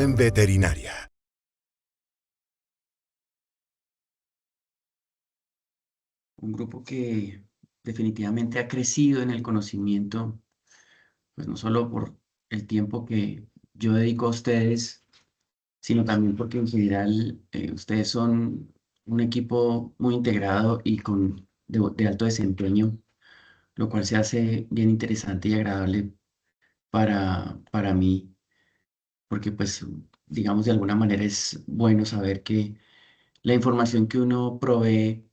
en veterinaria. Un grupo que definitivamente ha crecido en el conocimiento, pues no solo por el tiempo que yo dedico a ustedes, sino también porque en general ustedes son un equipo muy integrado y de alto desempeño, lo cual se hace bien interesante y agradable para mí, porque pues digamos de alguna manera es bueno saber que la información que uno provee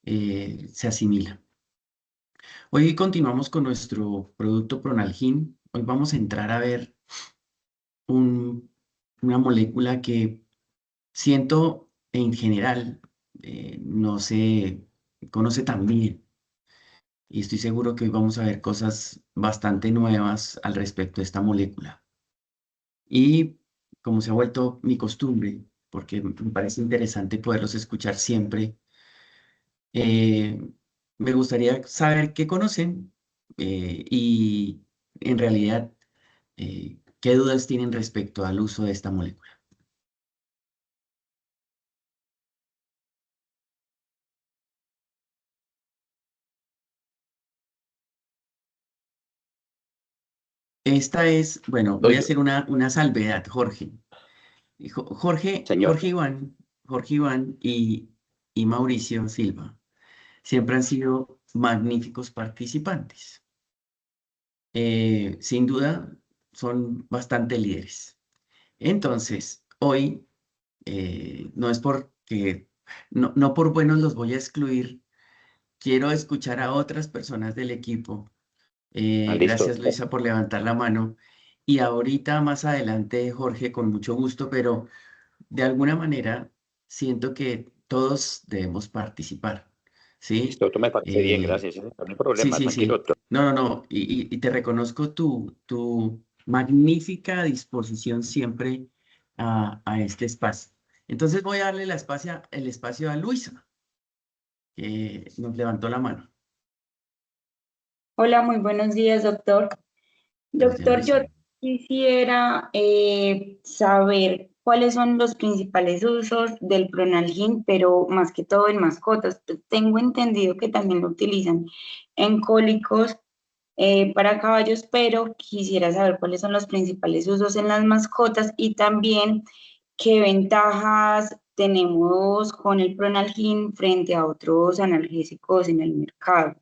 se asimila. Hoy continuamos con nuestro producto Pronalgin. Hoy vamos a entrar a ver una molécula que siento en general no se conoce tan bien. Y estoy seguro que hoy vamos a ver cosas bastante nuevas al respecto de esta molécula. Y como se ha vuelto mi costumbre, porque me parece interesante poderlos escuchar siempre, eh, me gustaría saber qué conocen y en realidad qué dudas tienen respecto al uso de esta molécula. Esta es, bueno, voy Doy a yo, hacer una salvedad, Jorge. Jorge, señor. Jorge Iván y Mauricio Silva siempre han sido magníficos participantes. Sin duda, son bastante líderes. Entonces, hoy no es porque, no por buenos los voy a excluir, quiero escuchar a otras personas del equipo. Listo. Gracias, Luisa, por levantar la mano. Y ahorita, más adelante, Jorge, con mucho gusto, pero de alguna manera siento que todos debemos participar, ¿sí? Listo, tú me parece bien, Eh, gracias. No hay sí, problema, sí, tranquilo, sí. doctor. No, no, no. Y te reconozco tu magnífica disposición siempre a este espacio. Entonces voy a darle el espacio a Luisa, que nos levantó la mano. Hola, muy buenos días, doctor. Gracias, Doctor, yo Luisa. quisiera saber cuáles son los principales usos del Pronalgin, pero más que todo en mascotas. Tengo entendido que también lo utilizan en cólicos para caballos, pero quisiera saber cuáles son los principales usos en las mascotas y también qué ventajas tenemos con el Pronalgin frente a otros analgésicos en el mercado.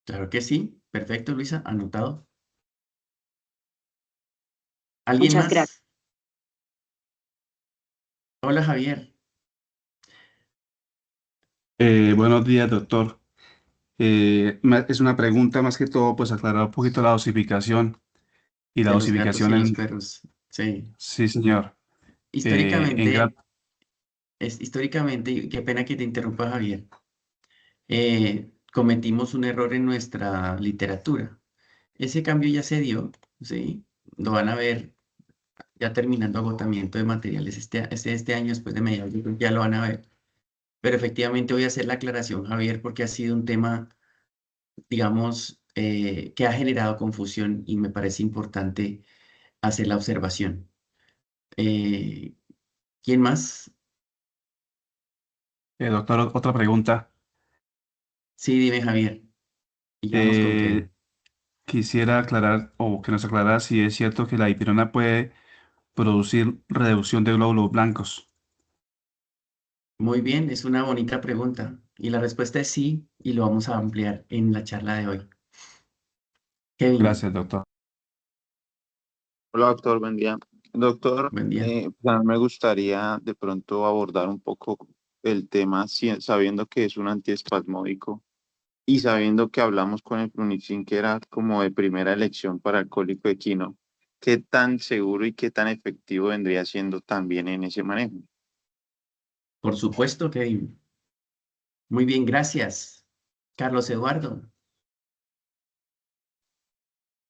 Claro que sí. Perfecto, Luisa. Anotado. ¿Alguien Muchas gracias. más? Hola, Javier. Buenos días, doctor. Es una pregunta más que todo, pues aclarar un poquito la dosificación y la De los gatos dosificación y los en... perros. Sí. Sí, señor. En Históricamente, gato. históricamente, y qué pena que te interrumpa, Javier, cometimos un error en nuestra literatura. Ese cambio ya se dio, ¿sí? Lo van a ver ya terminando agotamiento de materiales este año, después de mediados, yo creo que ya lo van a ver. Pero efectivamente voy a hacer la aclaración, Javier, porque ha sido un tema, digamos, que ha generado confusión y me parece importante hacer la observación. Eh, ¿Quién más? Doctor, otra pregunta. Sí, dime, Javier. Y ya vamos con Eh, Kevin. Quisiera aclarar o que nos aclarara si es cierto que la dipirona puede producir reducción de glóbulos blancos. Muy bien, es una bonita pregunta. Y la respuesta es sí, y lo vamos a ampliar en la charla de hoy. Kevin, Gracias, doctor. Hola, doctor, buen día. Doctor, buen día. pues a mí me gustaría de pronto abordar un poco el tema sabiendo que es un antiespasmódico y sabiendo que hablamos con el Prunicin, que era como de primera elección para el cólico equino. ¿Qué tan seguro y qué tan efectivo vendría siendo también en ese manejo? Por supuesto, Kevin. Muy bien, gracias. Carlos Eduardo,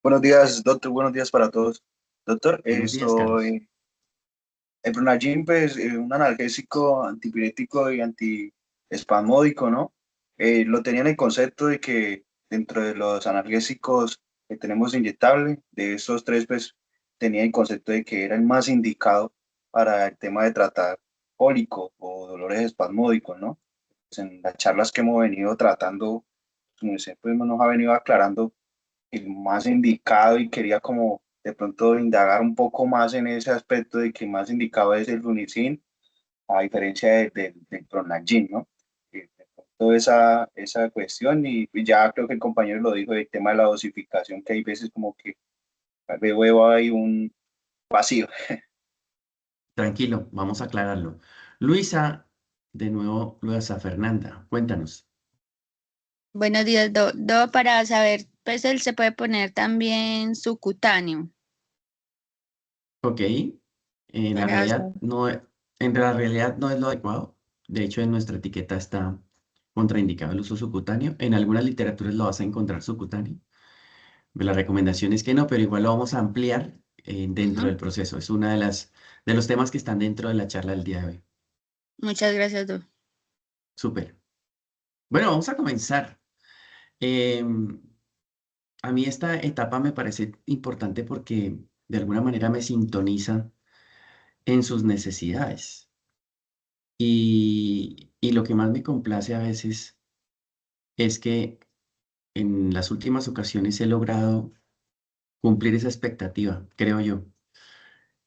Buenos días, doctor. Buenos días para todos. Doctor, buenos días, Carlos. el Pronalgin, pues, un analgésico antipirético y antiespasmódico, ¿no? Lo tenía en el concepto de que dentro de los analgésicos que tenemos inyectable, de esos tres, pues, tenía el concepto de que era el más indicado para el tema de tratar cólico o dolores espasmódicos, ¿no? Pues en las charlas que hemos venido tratando, como siempre nos ha venido aclarando el más indicado, y quería como de pronto indagar un poco más en ese aspecto de que más indicado es el Lunicin, a diferencia del Pronalgin, ¿no? De pronto esa cuestión, y ya creo que el compañero lo dijo, el tema de la dosificación, que hay veces como que veo ahí un vacío. Tranquilo, vamos a aclararlo. Luisa, de nuevo, Luisa Fernanda, cuéntanos. Buenos días, para saber, pues él se puede poner también subcutáneo. Ok, en la Para realidad saber. no, en la realidad no es lo adecuado. De hecho, en nuestra etiqueta está contraindicado el uso subcutáneo. En algunas literaturas lo vas a encontrar subcutáneo. La recomendación es que no, pero igual lo vamos a ampliar dentro Ujú. del proceso. Es una de los temas que están dentro de la charla del día de hoy. Muchas gracias, Súper. Bueno, vamos a comenzar. Em, a mí esta etapa me parece importante porque de alguna manera me sintoniza en sus necesidades. Y lo que más me complace a veces es que en las últimas ocasiones he logrado cumplir esa expectativa, creo yo.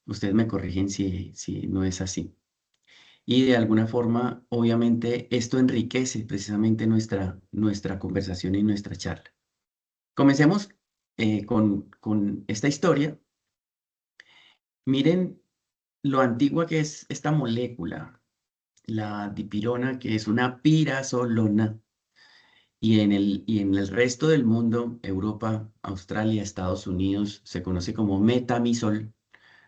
Ustedes me corrigen si no es así. Y de alguna forma, obviamente, esto enriquece precisamente nuestra conversación y nuestra charla. Comencemos con esta historia. Miren lo antigua que es esta molécula, la dipirona, que es una pirazolona. Y en el resto del mundo, Europa, Australia, Estados Unidos, se conoce como metamisol.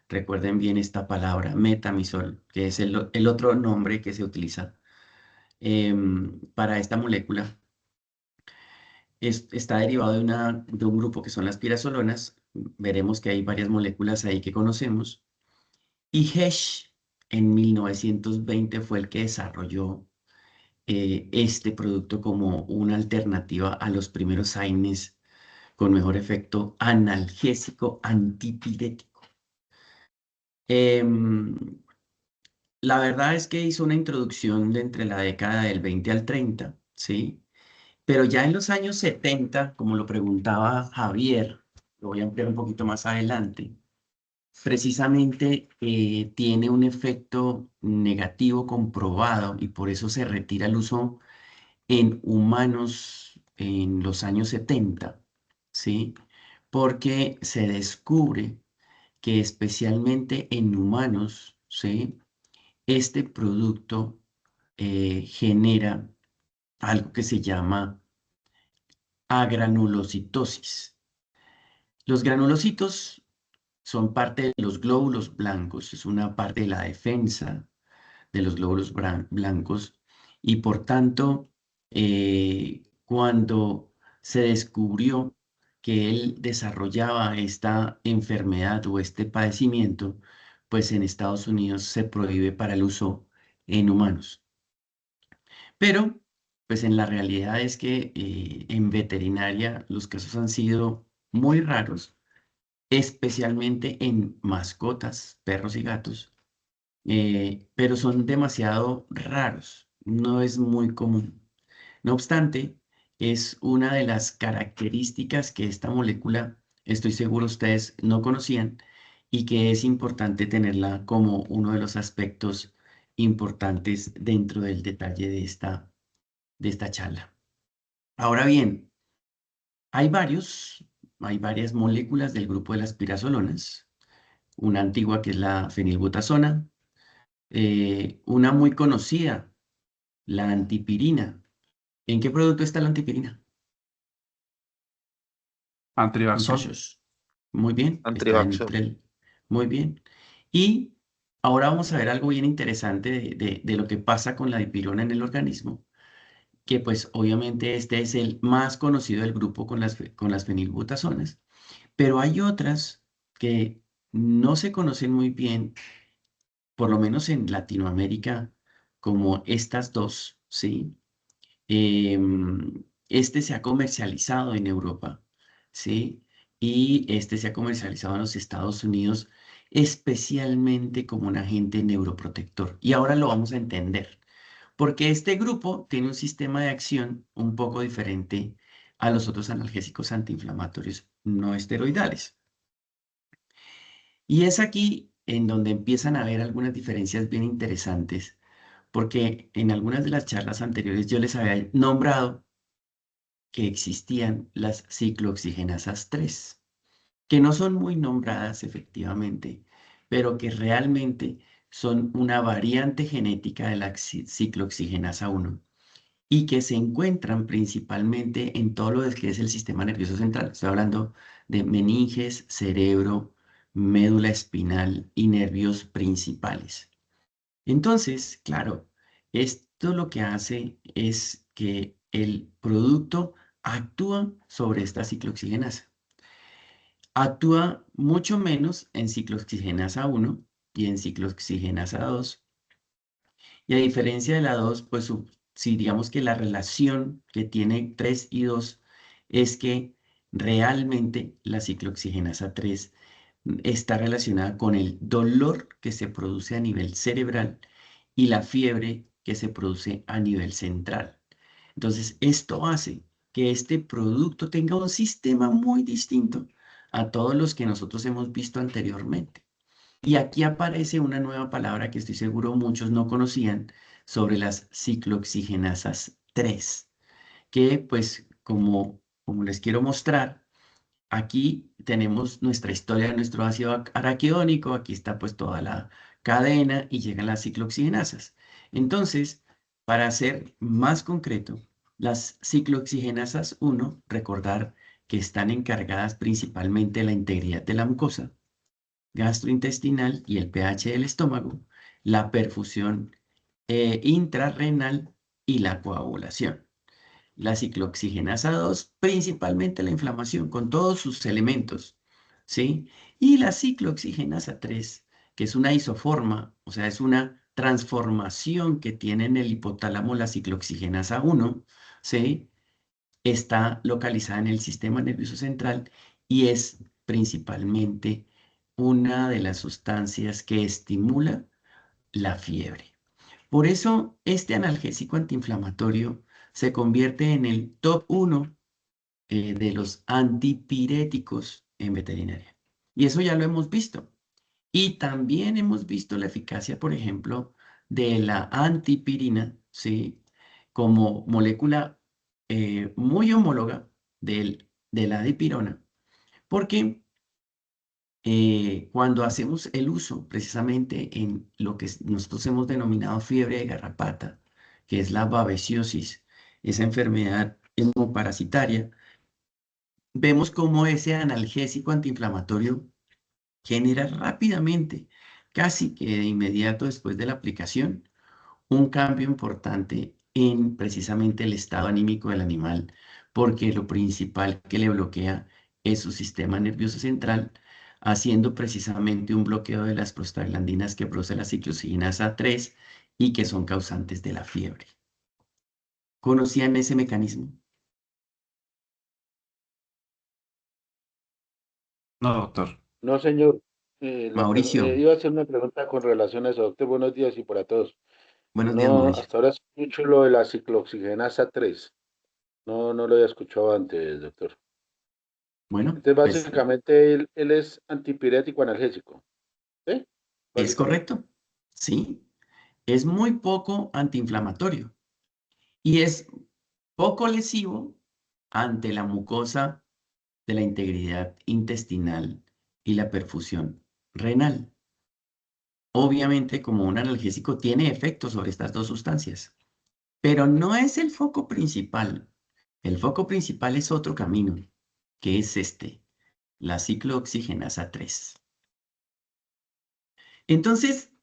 Recuerden bien esta palabra, metamisol, que es el otro nombre que se utiliza para esta molécula. Está derivado de un grupo que son las pirazolonas. Veremos que hay varias moléculas ahí que conocemos. Y Hesch en 1920 fue el que desarrolló este producto como una alternativa a los primeros AINES con mejor efecto analgésico antipirético. La verdad es que hizo una introducción de entre la década del 20 al 30, ¿sí? Pero ya en los años 70, como lo preguntaba Javier, lo voy a ampliar un poquito más adelante, precisamente tiene un efecto negativo comprobado y por eso se retira el uso en humanos en los años 70, ¿sí? Porque se descubre que especialmente en humanos, ¿sí? Este producto genera algo que se llama agranulocitosis. Los granulocitos son parte de los glóbulos blancos, es una parte de la defensa de los glóbulos blancos y por tanto, cuando se descubrió que él desarrollaba esta enfermedad o este padecimiento, pues en Estados Unidos se prohíbe para el uso en humanos. Pero, pues en la realidad es que en veterinaria los casos han sido muy raros, especialmente en mascotas, perros y gatos, pero son demasiado raros, no es muy común. No obstante, es una de las características que esta molécula, estoy seguro ustedes no conocían y que es importante tenerla como uno de los aspectos importantes dentro del detalle de esta charla. Ahora bien, hay varias moléculas del grupo de las pirazolonas, una antigua que es la fenilbutasona, una muy conocida, la antipirina. ¿En qué producto está la antipirina? Antrivaxol. Muchachos. Muy bien, está Antivaxol. Muy bien. Y ahora vamos a ver algo bien interesante de lo que pasa con la dipirona en el organismo, que pues obviamente este es el más conocido del grupo con las fenilbutazonas, pero hay otras que no se conocen muy bien, por lo menos en Latinoamérica, como estas dos, ¿sí? Este se ha comercializado en Europa, ¿sí? y este se ha comercializado en los Estados Unidos especialmente como un agente neuroprotector. Y ahora lo vamos a entender, porque este grupo tiene un sistema de acción un poco diferente a los otros analgésicos antiinflamatorios no esteroidales. Y es aquí en donde empiezan a haber algunas diferencias bien interesantes, porque en algunas de las charlas anteriores yo les había nombrado que existían las ciclooxigenasas 3, que no son muy nombradas efectivamente, pero que realmente son una variante genética de la ciclooxigenasa 1 y que se encuentran principalmente en todo lo que es el sistema nervioso central. Estoy hablando de meninges, cerebro, médula espinal y nervios principales. Entonces, claro, esto lo que hace es que el producto actúa sobre esta ciclooxigenasa. Actúa mucho menos en ciclooxigenasa 1 y en ciclooxigenasa 2. Y a diferencia de la 2, pues si digamos que la relación que tiene 3 y 2 es que realmente la ciclooxigenasa 3 está relacionada con el dolor que se produce a nivel cerebral y la fiebre que se produce a nivel central. Entonces, esto hace que este producto tenga un sistema muy distinto a todos los que nosotros hemos visto anteriormente. Y aquí aparece una nueva palabra que estoy seguro muchos no conocían sobre las ciclooxigenasas 3, que pues como les quiero mostrar, aquí tenemos nuestra historia de nuestro ácido araquidónico, aquí está pues toda la cadena y llegan las ciclooxigenasas. Entonces, para ser más concreto, las ciclooxigenasas 1, recordar que están encargadas principalmente de la integridad de la mucosa gastrointestinal y el pH del estómago, la perfusión intrarrenal y la coagulación. La ciclooxigenasa 2, principalmente la inflamación, con todos sus elementos, ¿sí? Y la ciclooxigenasa 3, que es una isoforma, o sea, es una transformación que tiene en el hipotálamo la ciclooxigenasa 1, ¿sí? Está localizada en el sistema nervioso central y es principalmente una de las sustancias que estimula la fiebre. Por eso, este analgésico antiinflamatorio se convierte en el top 1 de los antipiréticos en veterinaria. Y eso ya lo hemos visto. Y también hemos visto la eficacia, por ejemplo, de la antipirina, ¿sí? Como molécula muy homóloga de la dipirona, porque cuando hacemos el uso precisamente en lo que nosotros hemos denominado fiebre de garrapata, que es la babesiosis, esa enfermedad hemoparasitaria, vemos cómo ese analgésico antiinflamatorio genera rápidamente, casi que de inmediato después de la aplicación, un cambio importante en precisamente el estado anímico del animal, porque lo principal que le bloquea es su sistema nervioso central, haciendo precisamente un bloqueo de las prostaglandinas que produce la ciclooxigenasa 3 y que son causantes de la fiebre. ¿Conocían ese mecanismo? No, doctor. No, señor. Mauricio, Iba a hacer una pregunta con relación a eso, doctor. Buenos días y para todos. buenos días, No, Mauricio. hasta ahora escucho lo de la ciclooxigenasa 3. No, no lo había escuchado antes, doctor. Bueno, Entonces, pues básicamente, él es antipirético analgésico. ¿Sí? es Básicamente. correcto, sí, es muy poco antiinflamatorio y es poco lesivo ante la mucosa de la integridad intestinal y la perfusión renal. Obviamente, como un analgésico, tiene efecto sobre estas dos sustancias, pero no es el foco principal. El foco principal es otro camino, que es la ciclooxigenasa 3. Entonces,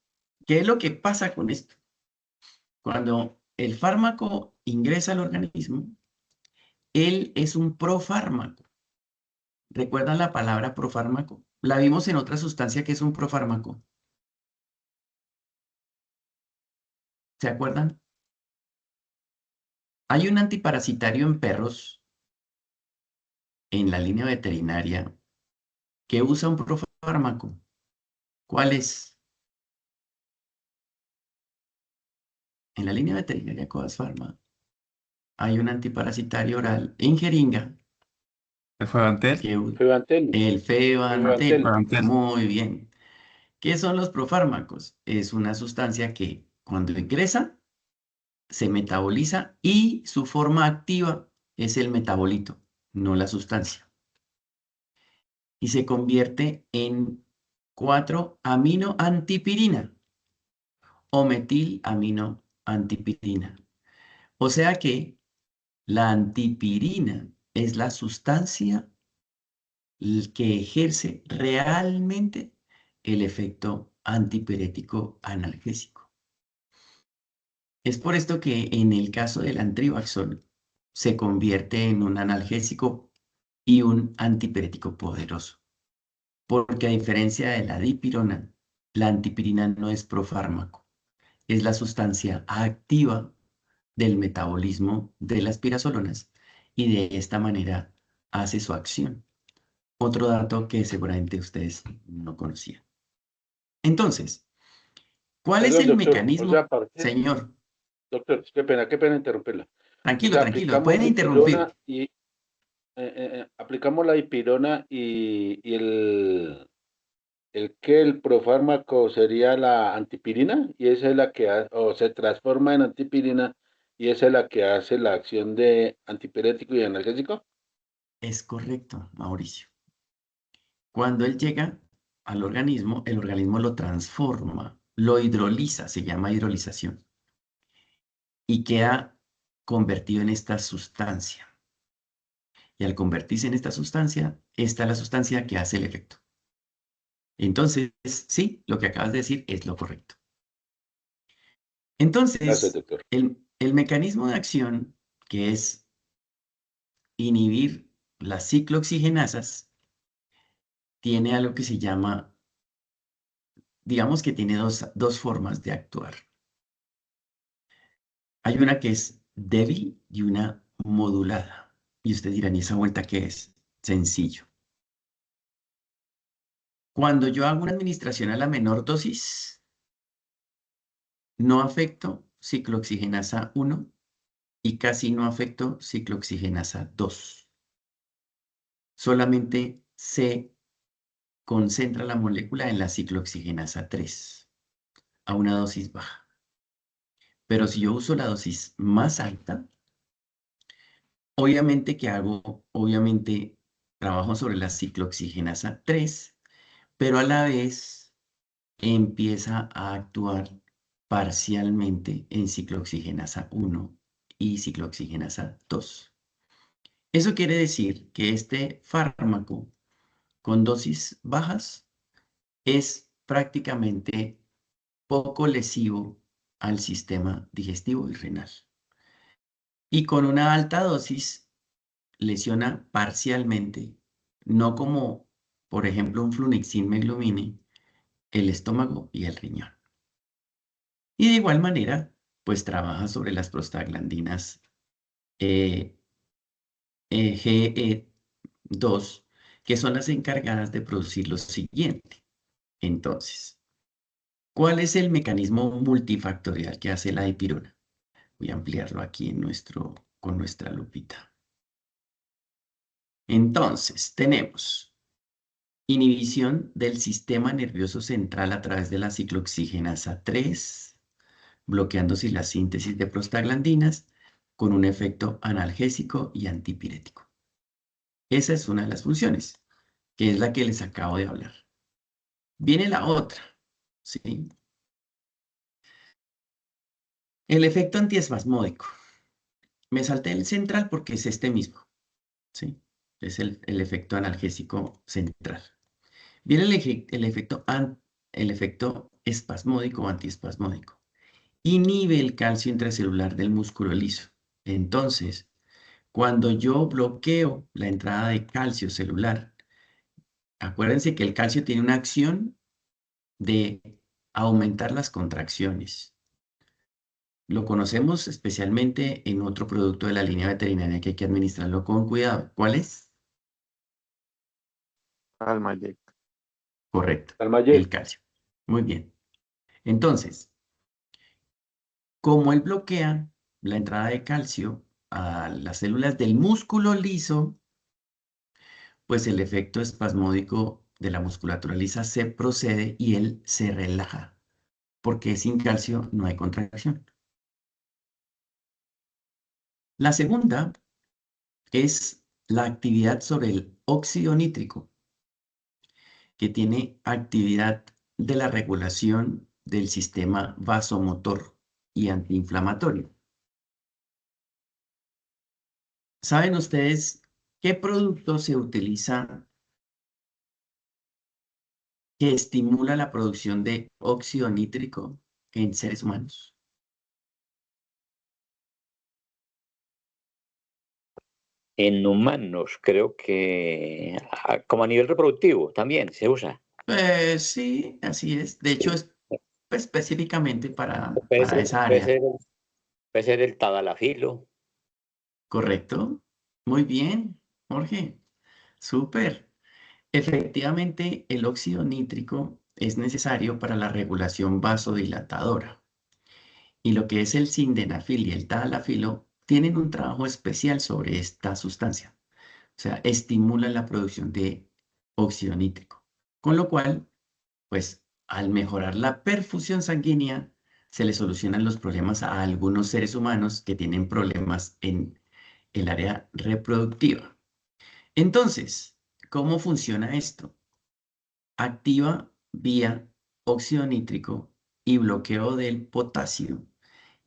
¿qué es lo que pasa con esto? Cuando el fármaco ingresa al organismo, él es un profármaco. ¿Recuerdan la palabra profármaco? La vimos en otra sustancia que es un profármaco. ¿Se acuerdan? Hay un antiparasitario en perros en la línea veterinaria que usa un profármaco, ¿cuál es? En la línea veterinaria Codas Pharma hay un antiparasitario oral en jeringa ¿El Febantel? Febantel. el Febantel. Febantel. Muy bien. ¿Qué son los profármacos? Es una sustancia que cuando ingresa se metaboliza y su forma activa es el metabolito, no la sustancia. Y se convierte en 4-aminoantipirina o metilaminoantipirina. O sea que la antipirina es la sustancia que ejerce realmente el efecto antipirético analgésico. Es por esto que en el caso del Antrivaxol se convierte en un analgésico y un antipirético poderoso. Porque a diferencia de la dipirona, la antipirina no es profármaco, es la sustancia activa del metabolismo de las pirazolonas y de esta manera hace su acción. Otro dato que seguramente ustedes no conocían. Entonces, ¿cuál es Perdón, el doctor. O mecanismo? sea, aparte, Señor, doctor, qué pena interrumpirla. O tranquilo, sea, tranquilo, aplicamos pueden interrumpir. dipirona y aplicamos la dipirona y el profármaco sería la antipirina y esa es la que o se transforma en antipirina y esa es la que hace la acción de antipirético y analgésico. Es correcto, Mauricio. Cuando él llega al organismo, el organismo lo transforma, lo hidroliza, se llama hidrolización, y queda convertido en esta sustancia. Y al convertirse en esta sustancia, esta es la sustancia que hace el efecto. Entonces, sí, lo que acabas de decir es lo correcto. Gracias, Entonces, doctor. el mecanismo de acción, que es inhibir las ciclooxigenasas, tiene algo que se llama, digamos que tiene dos formas de actuar. Hay una que es débil y una modulada. Y ustedes dirán, ¿y esa vuelta qué es? Sencillo. Cuando yo hago una administración a la menor dosis, no afecto ciclooxigenasa 1 y casi no afecto ciclooxigenasa 2. Solamente se concentra la molécula en la ciclooxigenasa 3 a una dosis baja. Pero si yo uso la dosis más alta, obviamente obviamente trabajo sobre la ciclooxigenasa 3, pero a la vez empieza a actuar parcialmente en ciclooxigenasa 1 y ciclooxigenasa 2. Eso quiere decir que este fármaco con dosis bajas es prácticamente poco lesivo al sistema digestivo y renal. Y con una alta dosis lesiona parcialmente, no como, por ejemplo, un flunixin meglumine, el estómago y el riñón. Y de igual manera, pues trabaja sobre las prostaglandinas GE2, que son las encargadas de producir lo siguiente. Entonces, ¿cuál es el mecanismo multifactorial que hace la dipirona? Voy a ampliarlo aquí con nuestra lupita. Entonces, tenemos inhibición del sistema nervioso central a través de la ciclooxigenasa 3, bloqueando la síntesis de prostaglandinas con un efecto analgésico y antipirético. Esa es una de las funciones, que es la que les acabo de hablar. Viene la otra, ¿sí? El efecto antiespasmódico. Me salté el central porque es este mismo, ¿sí? Es el efecto analgésico central. Viene el efecto espasmódico o antiespasmódico. Inhibe el calcio intracelular del músculo liso. Entonces, cuando yo bloqueo la entrada de calcio celular, acuérdense que el calcio tiene una acción de aumentar las contracciones. Lo conocemos especialmente en otro producto de la línea veterinaria que hay que administrarlo con cuidado. ¿Cuál es? Almayek. Correcto, Almayek. el calcio. Muy bien. Entonces, como él bloquea la entrada de calcio a las células del músculo liso, pues el efecto espasmódico de la musculatura lisa se procede y él se relaja, porque sin calcio no hay contracción. La segunda es la actividad sobre el óxido nítrico, que tiene actividad de la regulación del sistema vasomotor y antiinflamatorio. ¿Saben ustedes qué producto se utiliza que estimula la producción de óxido nítrico en seres humanos? En humanos, creo que como a nivel reproductivo también se usa. Sí, así es. De hecho, es específicamente para Puede ser, esa puede área. ser, puede ser el tadalafilo. ¿Correcto? Muy bien, Jorge. Súper. Efectivamente, el óxido nítrico es necesario para la regulación vasodilatadora. Y lo que es el sildenafil y el tadalafilo tienen un trabajo especial sobre esta sustancia. O sea, estimulan la producción de óxido nítrico. Con lo cual, pues, al mejorar la perfusión sanguínea, se le solucionan los problemas a algunos seres humanos que tienen problemas en el área reproductiva. Entonces, ¿cómo funciona esto? Activa vía óxido nítrico y bloqueo del potasio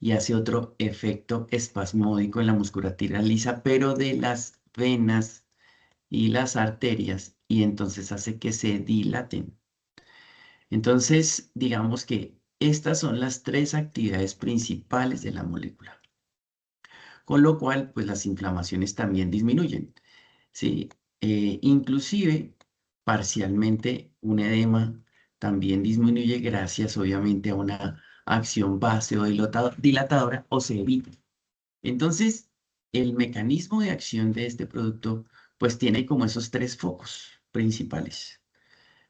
y hace otro efecto espasmódico en la musculatura lisa, pero de las venas y las arterias, y entonces hace que se dilaten. Entonces, digamos que estas son las tres actividades principales de la molécula, con lo cual, pues las inflamaciones también disminuyen. Sí, inclusive parcialmente un edema también disminuye gracias obviamente a una acción vasodilatadora o se evita. Entonces, el mecanismo de acción de este producto pues tiene como esos tres focos principales.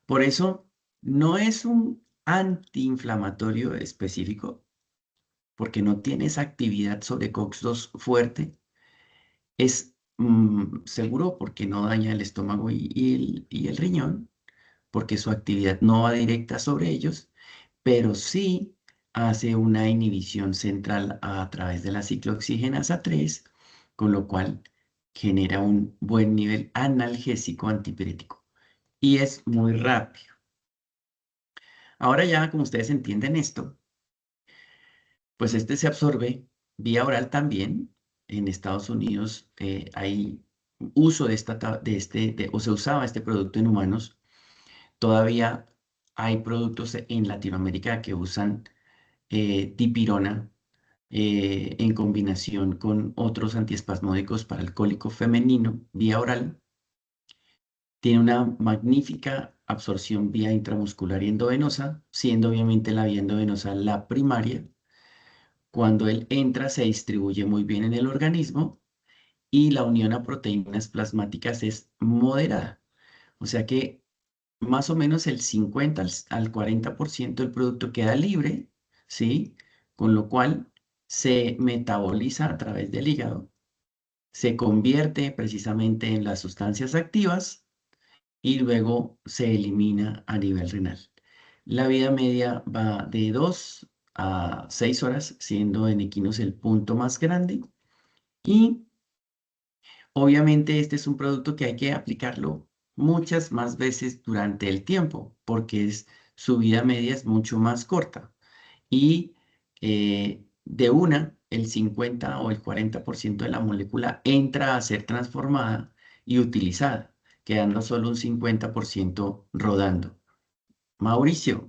Por eso no es un antiinflamatorio específico porque no tiene esa actividad sobre COX-2 fuerte. Es seguro porque no daña el estómago y el riñón, porque su actividad no va directa sobre ellos, pero sí hace una inhibición central a través de la ciclooxigenasa 3, con lo cual genera un buen nivel analgésico antipirético. Y es muy rápido. Ahora ya, como ustedes entienden esto, pues este se absorbe vía oral también. En Estados Unidos hay uso o se usaba este producto en humanos. Todavía hay productos en Latinoamérica que usan dipirona en combinación con otros antiespasmódicos para el cólico femenino vía oral. Tiene una magnífica absorción vía intramuscular y endovenosa, siendo obviamente la vía endovenosa la primaria. Cuando él entra, se distribuye muy bien en el organismo y la unión a proteínas plasmáticas es moderada. O sea que más o menos el 50 al 40% del producto queda libre, ¿sí? Con lo cual se metaboliza a través del hígado, se convierte precisamente en las sustancias activas y luego se elimina a nivel renal. La vida media va de 2 a 6 horas, siendo en equinos el punto más grande. Y obviamente este es un producto que hay que aplicarlo muchas más veces durante el tiempo, porque su vida media es mucho más corta. Y el 50 o el 40% de la molécula entra a ser transformada y utilizada, quedando solo un 50% rodando. Mauricio,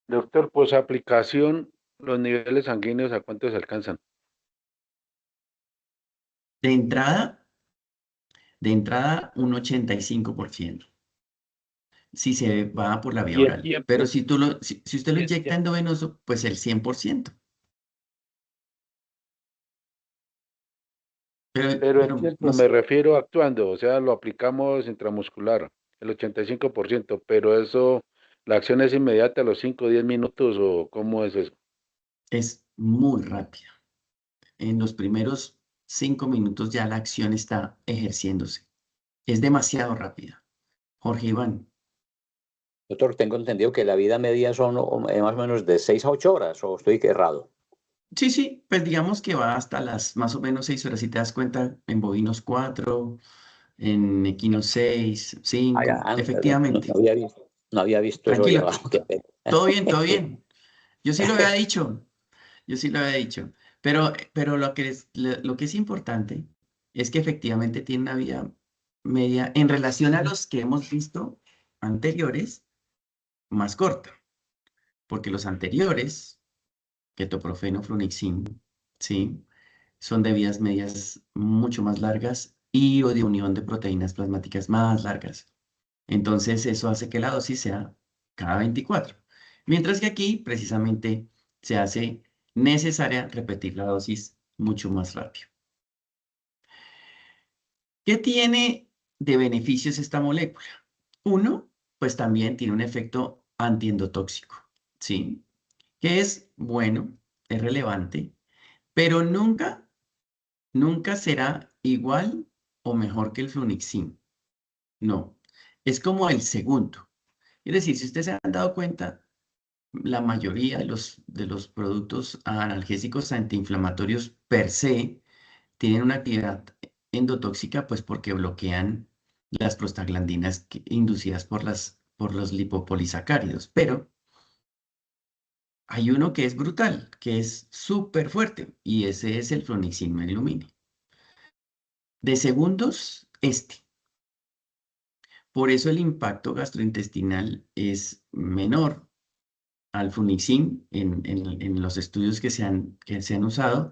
Doctor, pues aplicación, los niveles sanguíneos, ¿a cuántos se alcanzan? de entrada un 85%. Si se va por la vía Y el oral. Pero tiempo, si usted lo y el inyecta tiempo. endovenoso, pues el 100%. Pero en tiempo no me sé, refiero actuando, o sea, lo aplicamos intramuscular, el 85%, pero eso, la acción es inmediata a los 5 o 10 minutos, ¿o cómo es eso? es muy rápida. En los primeros 5 minutos ya la acción está ejerciéndose. Es demasiado rápida. Jorge Iván. Doctor, tengo entendido que la vida media son más o menos de 6 a 8 horas, o estoy errado. Sí, sí, pues digamos que va hasta las más o menos 6 horas. Si te das cuenta, en bovinos 4, en equinos 6, Ah, ya, 5, no efectivamente. no había visto eso Tranquilo, llevado. Qué pena. todo bien, todo bien. Yo sí lo había dicho, yo sí lo había dicho. Pero lo que es importante es que efectivamente tiene una vida media en relación a los que hemos visto anteriores, más corta. Porque los anteriores, ketoprofeno, flunixin, ¿sí? Son de vías medias mucho más largas y o de unión de proteínas plasmáticas más largas. Entonces, eso hace que la dosis sea cada 24. Mientras que aquí, precisamente, se hace necesaria repetir la dosis mucho más rápido. ¿Qué tiene de beneficios esta molécula? Uno, pues también tiene un efecto antiendotóxico, ¿sí? Que es bueno, es relevante, pero nunca será igual o mejor que el flunixin. No, es como el segundo. Es decir, si ustedes se han dado cuenta, la mayoría de los productos analgésicos antiinflamatorios per se tienen una actividad endotóxica, pues porque bloquean las prostaglandinas inducidas por los lipopolisacáridos. Pero hay uno que es brutal, que es súper fuerte, y ese es el flunixin meilumine. De segundos, Por eso el impacto gastrointestinal es menor al flunixin en los estudios que se han usado.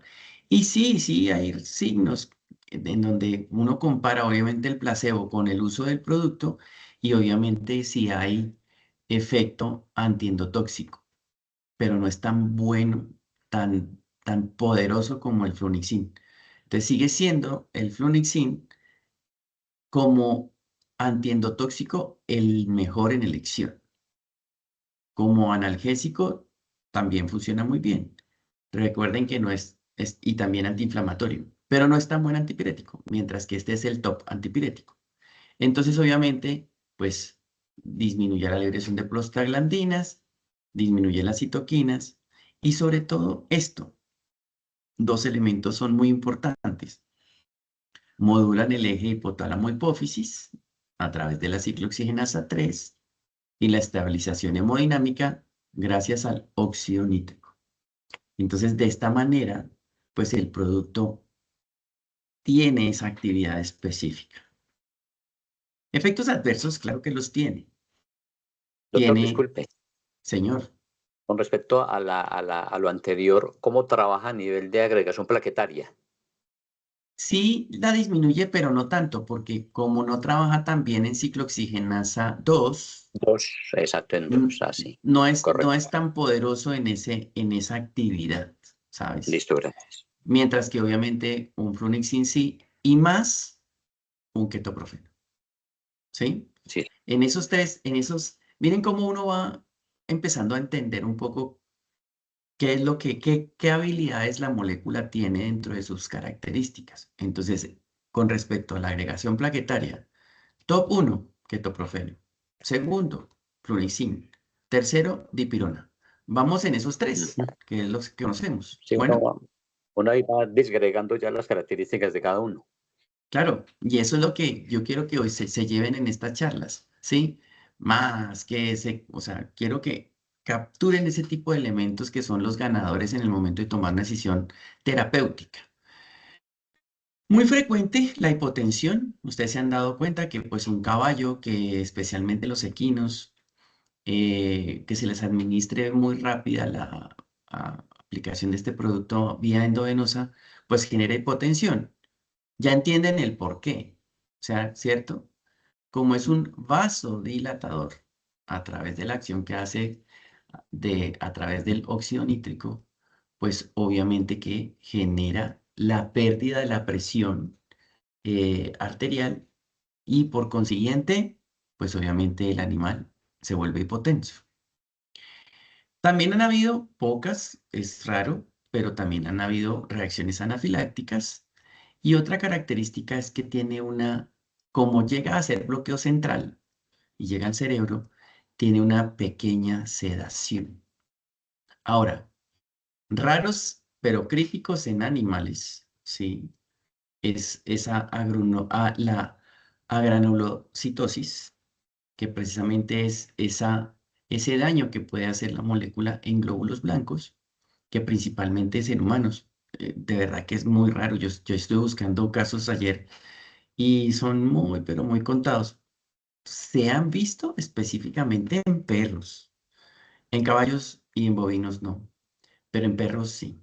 Y sí, sí, hay signos en donde uno compara obviamente el placebo con el uso del producto y obviamente sí hay efecto antiendotóxico, pero no es tan bueno, tan poderoso como el flunixin. Entonces sigue siendo el flunixin como antiendotóxico el mejor en elección. Como analgésico también funciona muy bien. Recuerden que no y también antiinflamatorio, pero no es tan buen antipirético, mientras que este es el top antipirético. Entonces, obviamente, pues disminuye la liberación de prostaglandinas, disminuye las citoquinas y sobre todo esto, dos elementos son muy importantes. Modulan el eje hipotálamo-hipófisis a través de la ciclooxigenasa 3 y la estabilización hemodinámica gracias al óxido nítrico. Entonces, de esta manera, pues el producto tiene esa actividad específica. Efectos adversos, claro que los tiene. Doctor, Tiene, disculpe, señor, con respecto a lo anterior, ¿cómo trabaja a nivel de agregación plaquetaria? sí la disminuye, pero no tanto, porque como no trabaja tan bien en ciclooxigenasa 2, Dos, exacto, en dos, así. no Correcto. es tan poderoso en esa actividad, ¿sabes? Listo, gracias. Mientras que obviamente un flunixin sí, y más un ketoprofeno, ¿sí? Sí. En esos tres, miren cómo uno va empezando a entender un poco qué es qué habilidades la molécula tiene dentro de sus características. Entonces, con respecto a la agregación plaquetaria, top 1, ketoprofeno. Segundo, flunixin. Tercero, dipirona. Vamos en esos tres, que es los que conocemos. Sí, Bueno, uno ahí va desgregando ya las características de cada uno. claro, y eso es lo que yo quiero que hoy se lleven en estas charlas, ¿sí? Más que o sea, quiero que capturen ese tipo de elementos que son los ganadores en el momento de tomar una decisión terapéutica. Muy frecuente la hipotensión. Ustedes se han dado cuenta que pues un caballo, que especialmente los equinos, que se les administre muy rápida la aplicación de este producto vía endovenosa, pues genera hipotensión. Ya entienden el por qué. O sea, ¿cierto? Como es un vasodilatador a través de la acción que hace a través del óxido nítrico, pues obviamente que genera la pérdida de la presión arterial y por consiguiente, pues obviamente el animal se vuelve hipotenso. También han habido pocas, es raro, pero también han habido reacciones anafilácticas. Y otra característica es que tiene como llega a ser bloqueo central y llega al cerebro, tiene una pequeña sedación. Ahora, raros pero críticos en animales, ¿sí? Es la agranulocitosis, que precisamente es ese daño que puede hacer la molécula en glóbulos blancos, que principalmente es en humanos. De verdad que es muy raro. Yo estuve buscando casos ayer y son muy, pero muy contados. Se han visto específicamente en perros, en caballos y en bovinos no, pero en perros sí.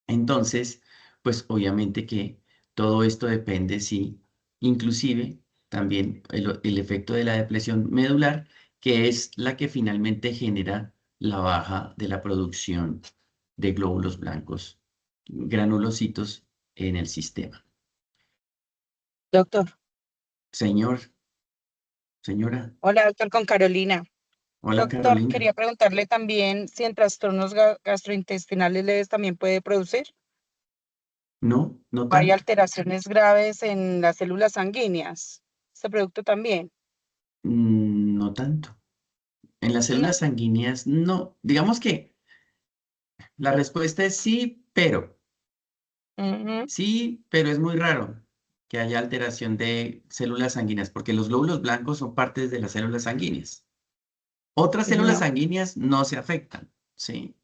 Entonces, pues obviamente que todo esto depende si, inclusive también el efecto de la depresión medular, que es la que finalmente genera la baja de la producción de glóbulos blancos, granulocitos en el sistema. Doctor, Señor, señora, hola doctor, con Carolina. hola Doctor, Carolina. quería preguntarle también si en trastornos gastrointestinales leves también puede producir. No, no Hay tanto. alteraciones graves en las células sanguíneas. Este producto también. No tanto. En las No. células sanguíneas, no. Digamos que la respuesta es sí, pero. Ujú. Sí, pero es muy raro que haya alteración de células sanguíneas, porque los glóbulos blancos son partes de las células sanguíneas. Otras células No. sanguíneas no se afectan, ¿sí?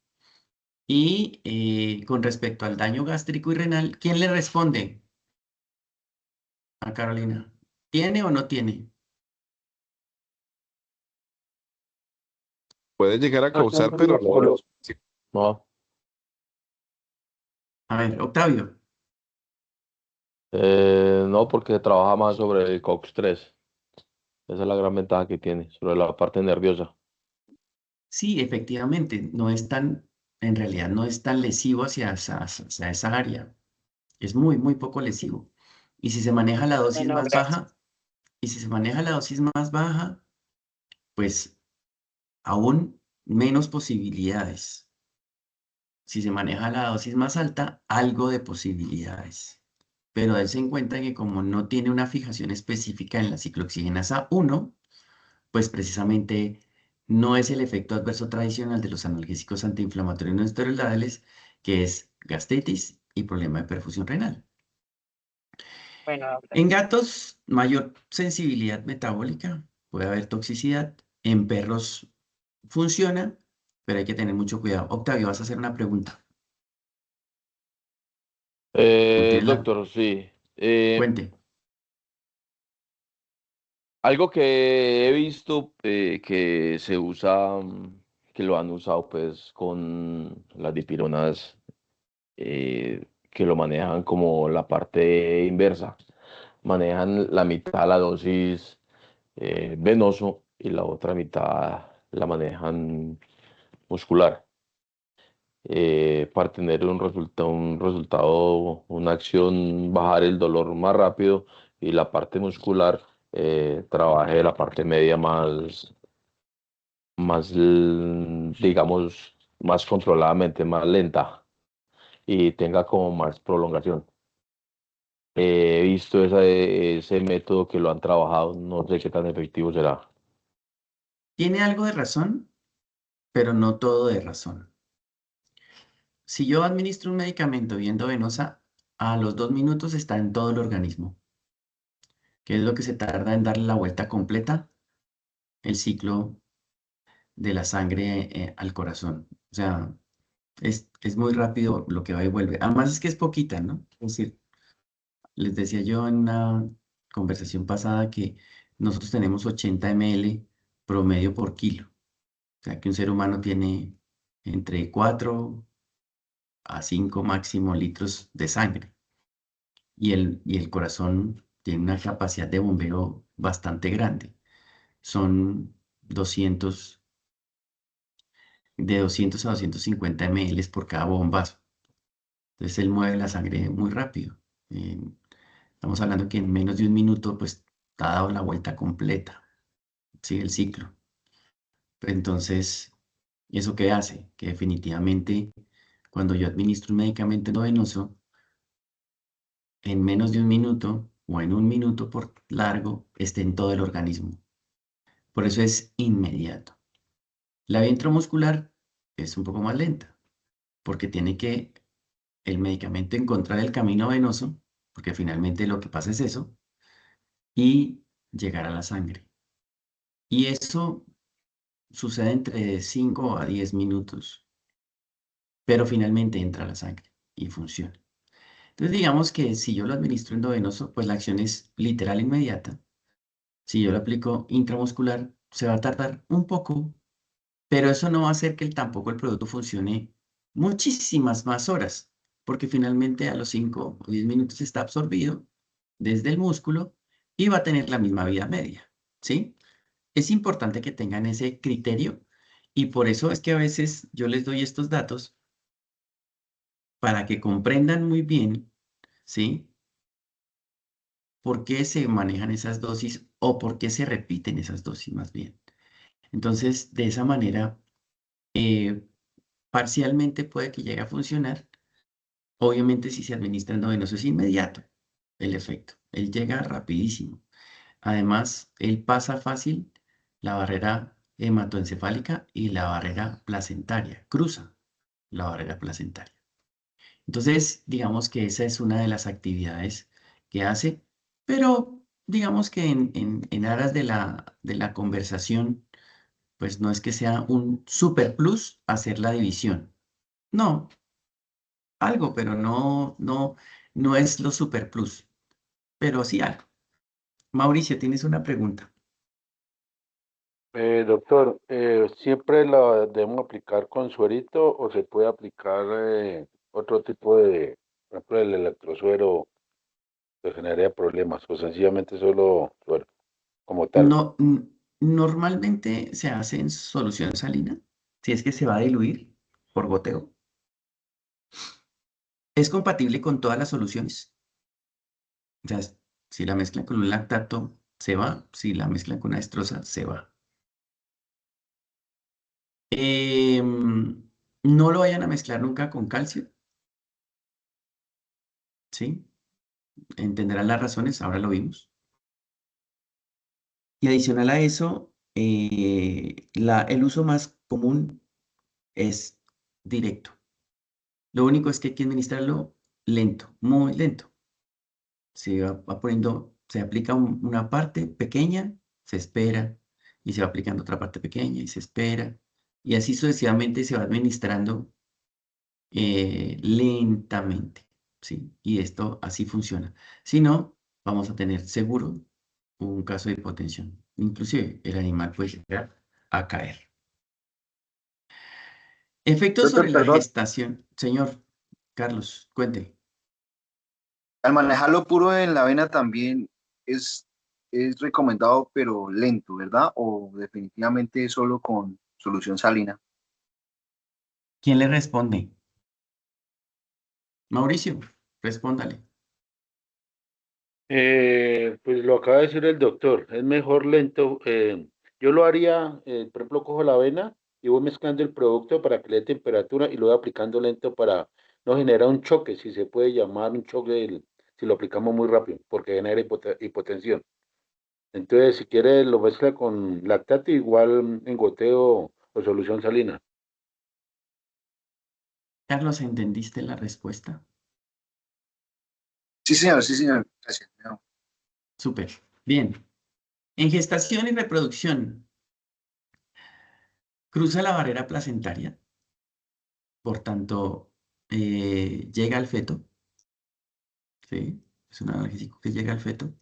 Y con respecto al daño gástrico y renal, ¿quién le responde a Carolina? ¿Tiene o no tiene? Puede llegar a causar, pero no. No, A ver, Octavio. no, porque trabaja más sobre el COX-3. Esa es la gran ventaja que tiene, sobre la parte nerviosa. Sí, efectivamente, en realidad no es tan lesivo hacia esa área. Es muy, muy poco lesivo. Y si se maneja la dosis Bueno, más gracias. baja, y si se maneja la dosis más baja, pues aún menos posibilidades. Si se maneja la dosis más alta, algo de posibilidades. Pero dense en cuenta que como no tiene una fijación específica en la ciclooxigenasa 1, pues precisamente no es el efecto adverso tradicional de los analgésicos antiinflamatorios no esteroidales, que es gastritis y problema de perfusión renal. Bueno, En gracias. gatos, mayor sensibilidad metabólica, puede haber toxicidad. En perros funciona, pero hay que tener mucho cuidado. Octavio, vas a hacer una pregunta. Tiene la Doctor, sí. Cuente. Algo que he visto que se usa, que lo han usado pues con las dipironas, que lo manejan como la parte inversa. Manejan la mitad de la dosis venoso y la otra mitad la manejan muscular. Para tener una acción, bajar el dolor más rápido y la parte muscular trabaje la parte media digamos, más controladamente, más lenta y tenga como más prolongación. He visto ese método que lo han trabajado, no sé qué tan efectivo será. Tiene algo de razón, pero no todo de razón. Si yo administro un medicamento viendo venosa, a los 2 minutos está en todo el organismo, que es lo que se tarda en darle la vuelta completa, el ciclo de la sangre al corazón. O sea, es muy rápido lo que va y vuelve. Además es que es poquita, ¿no? Es decir, les decía yo en una conversación pasada que nosotros tenemos 80 ml promedio por kilo. O sea, que un ser humano tiene entre 4 a 5 máximo litros de sangre. Y el corazón tiene una capacidad de bombeo bastante grande. Son 200, de 200 a 250 ml por cada bombazo. Entonces él mueve la sangre muy rápido. Estamos hablando que en menos de un minuto, pues, ha dado la vuelta completa, ¿sí? El ciclo. Entonces, ¿eso qué hace? Que definitivamente, cuando yo administro un medicamento endovenoso, en menos de un minuto o en un minuto por largo, esté en todo el organismo. Por eso es inmediato. La vía intramuscular es un poco más lenta, porque tiene que el medicamento encontrar el camino venoso, porque finalmente lo que pasa es eso, y llegar a la sangre. Y eso sucede entre 5 a 10 minutos, pero finalmente entra a la sangre y funciona. Entonces digamos que si yo lo administro endovenoso, pues la acción es literal inmediata. Si yo lo aplico intramuscular, se va a tardar un poco, pero eso no va a hacer que tampoco el producto funcione muchísimas más horas, porque finalmente a los 5 o 10 minutos está absorbido desde el músculo y va a tener la misma vida media, ¿sí? Es importante que tengan ese criterio y por eso es que a veces yo les doy estos datos para que comprendan muy bien, ¿sí? ¿Por qué se manejan esas dosis o por qué se repiten esas dosis más bien? Entonces, de esa manera, parcialmente puede que llegue a funcionar. Obviamente, si se administra endovenoso es inmediato el efecto. Él llega rapidísimo. Además, él pasa fácil la barrera hematoencefálica y la barrera placentaria. Cruza la barrera placentaria. Entonces, digamos que esa es una de las actividades que hace, pero digamos que en aras de la conversación, pues no es que sea un super plus hacer la división. No, algo, pero no es lo super plus, pero sí algo. Mauricio, tienes una pregunta. Doctor, ¿siempre la debemos aplicar con suerito o se puede aplicar otro tipo de, por ejemplo, el electrosuero que generaría problemas o sencillamente solo suero como tal? No, normalmente se hace en solución salina, si es que se va a diluir por goteo. Es compatible con todas las soluciones. O sea, si la mezclan con un lactato, se va. Si la mezclan con una destroza, se va. No lo vayan a mezclar nunca con calcio, ¿sí? Entenderán las razones, ahora lo vimos. Y adicional a eso, el uso más común es directo. Lo único es que hay que administrarlo lento, muy lento. Se va poniendo, se aplica una parte pequeña, se espera, y se va aplicando otra parte pequeña y se espera. Y así sucesivamente se va administrando lentamente, ¿sí? Y esto así funciona. Si no, vamos a tener seguro un caso de hipotensión. Inclusive el animal puede llegar a caer. Efectos Doctor, sobre la perdón, gestación. Señor Carlos, cuente. al manejarlo puro en la vena también es, es recomendado, pero lento, ¿verdad? O definitivamente solo con solución salina. ¿Quién le responde? Mauricio, respóndale. Pues lo acaba de decir el doctor, es mejor lento. Yo lo haría, por ejemplo, cojo la avena y voy mezclando el producto para que le dé temperatura y lo voy aplicando lento para no generar un choque, si se puede llamar un choque si lo aplicamos muy rápido, porque genera hipotensión. Entonces, si quiere, lo mezcla con lactato, igual en goteo o solución salina. Carlos, ¿entendiste la respuesta? Sí, señor. Gracias. No. Súper. Bien. En gestación y reproducción, cruza la barrera placentaria, por tanto, llega al feto, ¿sí? Es un analgésico que llega al feto.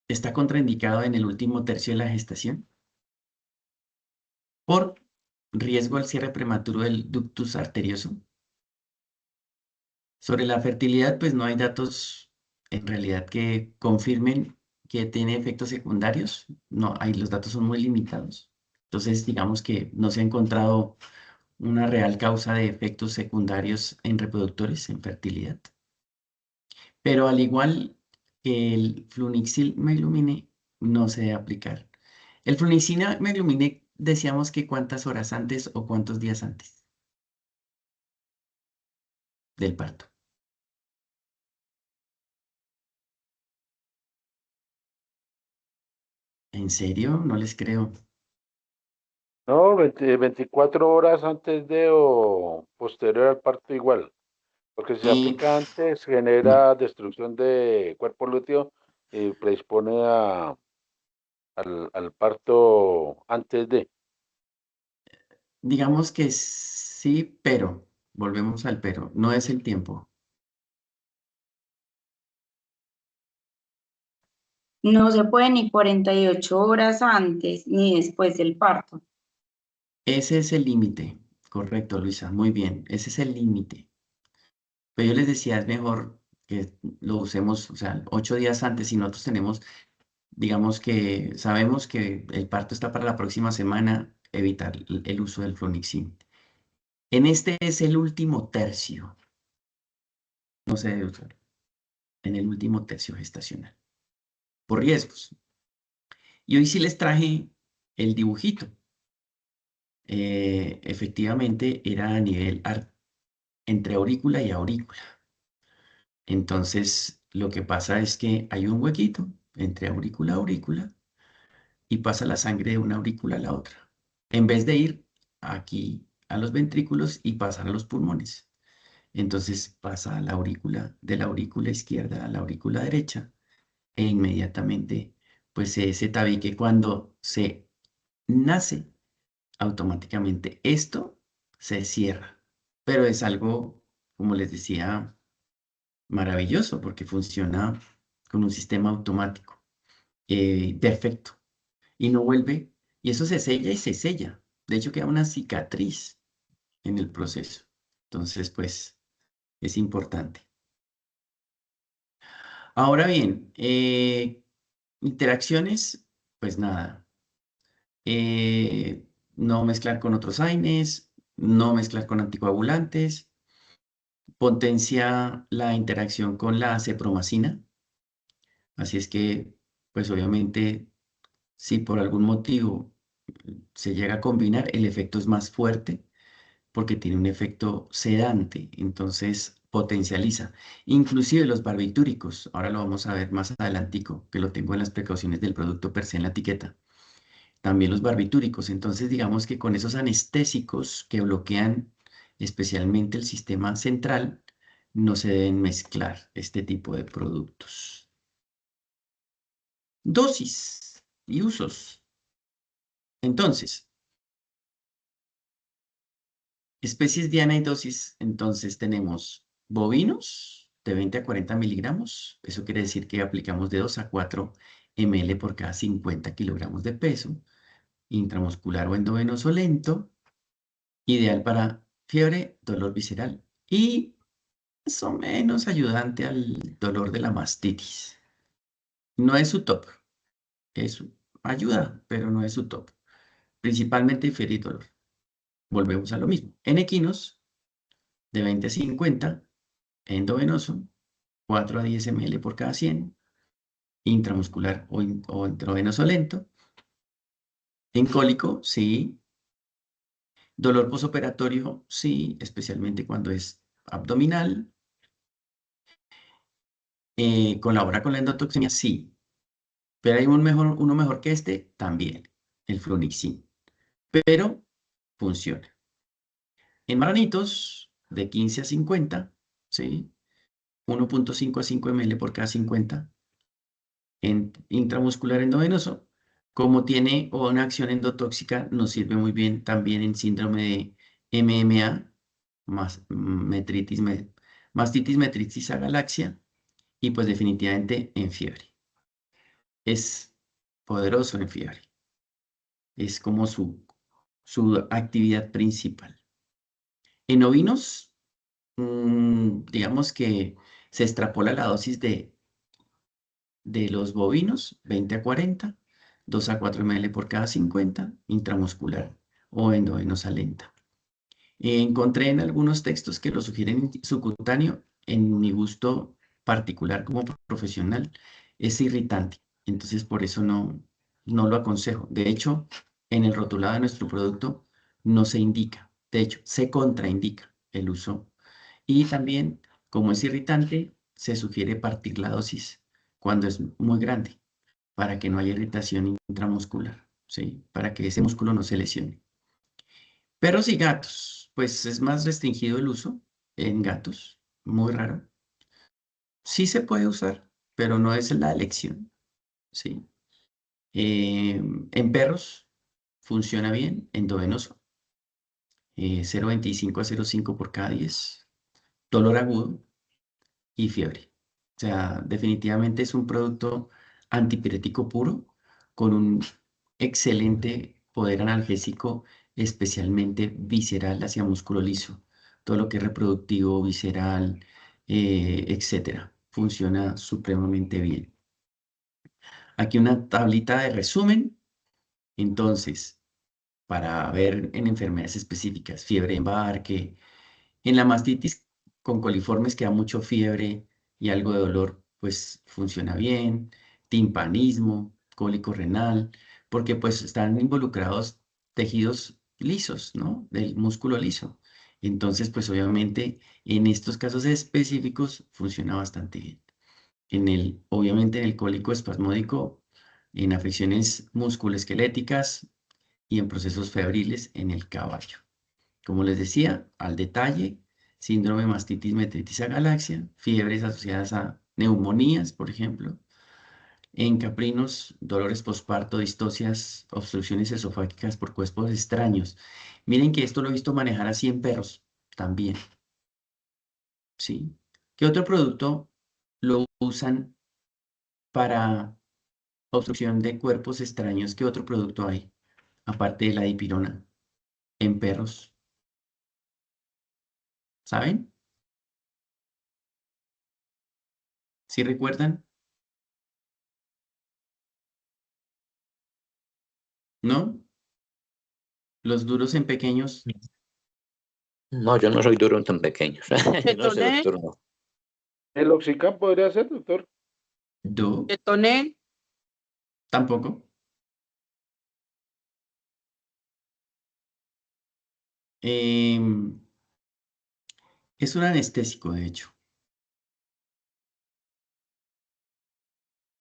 Está contraindicado en el último tercio de la gestación por riesgo al cierre prematuro del ductus arterioso. Sobre la fertilidad, pues no hay datos en realidad que confirmen que tiene efectos secundarios. No, los datos son muy limitados. Entonces, digamos que no se ha encontrado una real causa de efectos secundarios en reproductores, en fertilidad. Pero al igual que el flunixil meglumine, no se debe aplicar. El flunixil meglumine decíamos que cuántas horas antes o cuántos días antes del parto. ¿En serio? No les creo. No, 24 horas antes de o posterior al parto igual. Porque si se aplica antes, genera destrucción de cuerpo lúteo y predispone al parto antes de. Digamos que sí, pero, volvemos al pero, no es el tiempo. No se puede ni 48 horas antes ni después del parto. Ese es el límite. Correcto, Luisa, muy bien. Ese es el límite. Pero yo les decía, es mejor que lo usemos, o sea, 8 días antes, si nosotros tenemos, digamos que sabemos que el parto está para la próxima semana, evitar el uso del Flunixin. En este es el último tercio. No se debe usar. En el último tercio gestacional. Por riesgos. Y hoy sí les traje el dibujito. Efectivamente era a nivel entre aurícula y aurícula. Entonces, lo que pasa es que hay un huequito entre aurícula y aurícula y pasa la sangre de una aurícula a la otra. En vez de ir aquí a los ventrículos y pasar a los pulmones. Entonces pasa a la aurícula, de la aurícula izquierda a la aurícula derecha e inmediatamente, pues ese tabique cuando se nace, automáticamente esto se cierra. Pero es algo, como les decía, maravilloso porque funciona con un sistema automático perfecto y no vuelve, y eso se sella y se sella. De hecho, queda una cicatriz en el proceso. Entonces, pues, es importante. Ahora bien, interacciones, pues nada. No mezclar con otros AINES, no mezclar con anticoagulantes, potencia la interacción con la cepromacina. Así es que, pues obviamente, si por algún motivo se llega a combinar, el efecto es más fuerte porque tiene un efecto sedante, entonces potencializa. Inclusive los barbitúricos, ahora lo vamos a ver más adelantico, que lo tengo en las precauciones del producto per se en la etiqueta. También los barbitúricos, entonces digamos que con esos anestésicos que bloquean especialmente el sistema central, no se deben mezclar este tipo de productos. Dosis y usos. Entonces, especies diana y dosis, entonces tenemos bovinos de 20 a 40 miligramos. Eso quiere decir que aplicamos de 2 a 4 ml por cada 50 kilogramos de peso. Intramuscular o endovenoso lento. Ideal para fiebre, dolor visceral y más o menos ayudante al dolor de la mastitis. No es su top. Ayuda, pero no es su top. Principalmente fiebre y dolor. Volvemos a lo mismo. En equinos, de 20 a 50, endovenoso, 4 a 10 ml por cada 100, intramuscular o intravenoso lento. En cólico, sí. Dolor posoperatorio, sí, especialmente cuando es abdominal. Colabora con la endotoxemia, sí. Pero hay uno mejor que este, también, el Flunixin. Pero funciona. En maranitos, de 15 a 50, ¿sí? 1.5 a 5 ml por cada 50. En intramuscular endovenoso, como tiene una acción endotóxica, nos sirve muy bien también en síndrome de MMA, mastitis, metritis, agalaxia, y pues definitivamente en fiebre. Es poderoso en fiebre. Es como su actividad principal. En ovinos, digamos que se extrapola la dosis de los bovinos, 20 a 40, 2 a 4 ml por cada 50, intramuscular o endovenosa lenta. Encontré en algunos textos que lo sugieren subcutáneo. En mi gusto particular como profesional, es irritante. Entonces, por eso no lo aconsejo. De hecho, en el rotulado de nuestro producto no se indica. De hecho, se contraindica el uso. Y también, como es irritante, se sugiere partir la dosis cuando es muy grande, para que no haya irritación intramuscular, ¿sí? Para que ese músculo no se lesione. Perros y gatos, pues es más restringido el uso en gatos, muy raro. Sí se puede usar, pero no es la elección, ¿sí? En perros funciona bien, endovenoso, 0,25 a 0,5 por cada 10, dolor agudo y fiebre. O sea, definitivamente es un producto antipirético puro con un excelente poder analgésico, especialmente visceral hacia músculo liso. Todo lo que es reproductivo, visceral, etcétera. Funciona supremamente bien. Aquí una tablita de resumen. Entonces, para ver en enfermedades específicas, fiebre de embarque, en la mastitis con coliformes que da mucho fiebre y algo de dolor, pues funciona bien. Timpanismo, cólico renal, porque pues están involucrados tejidos lisos, ¿no? Del músculo liso. Entonces, pues obviamente en estos casos específicos funciona bastante bien. Obviamente en el cólico espasmódico, en afecciones musculoesqueléticas y en procesos febriles en el caballo. Como les decía, al detalle, síndrome mastitis metritis a galaxia, fiebres asociadas a neumonías, por ejemplo, en caprinos, dolores posparto, distocias, obstrucciones esofágicas por cuerpos extraños. Miren que esto lo he visto manejar así en perros también, ¿sí? ¿Qué otro producto lo usan para obstrucción de cuerpos extraños? ¿Qué otro producto hay? Aparte de la dipirona, en perros, ¿saben? ¿Sí recuerdan? ¿No? Los duros en pequeños, No, yo no soy duro en tan pequeños. No sé, Ketoné, doctor, no. ¿El Oxicam podría ser, doctor? do, ketoné, tampoco. Em, es un anestésico, de hecho.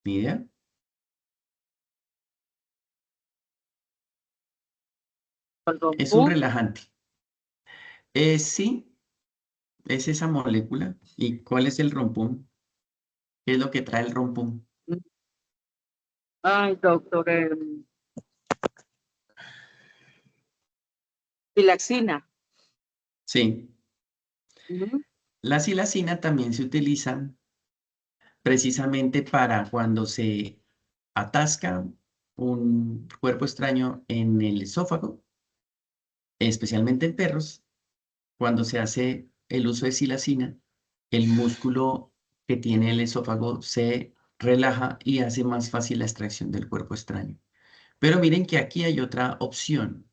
¿Ni idea? Es un rompú, relajante. Sí, es esa molécula. ¿Y cuál es el rompum? ¿Qué es lo que trae el rompum? ay, doctor, dilaxina. Sí, Ujú. la silacina también se utiliza precisamente para cuando se atasca un cuerpo extraño en el esófago, especialmente en perros. Cuando se hace el uso de silacina, el músculo que tiene el esófago se relaja y hace más fácil la extracción del cuerpo extraño. Pero miren que aquí hay otra opción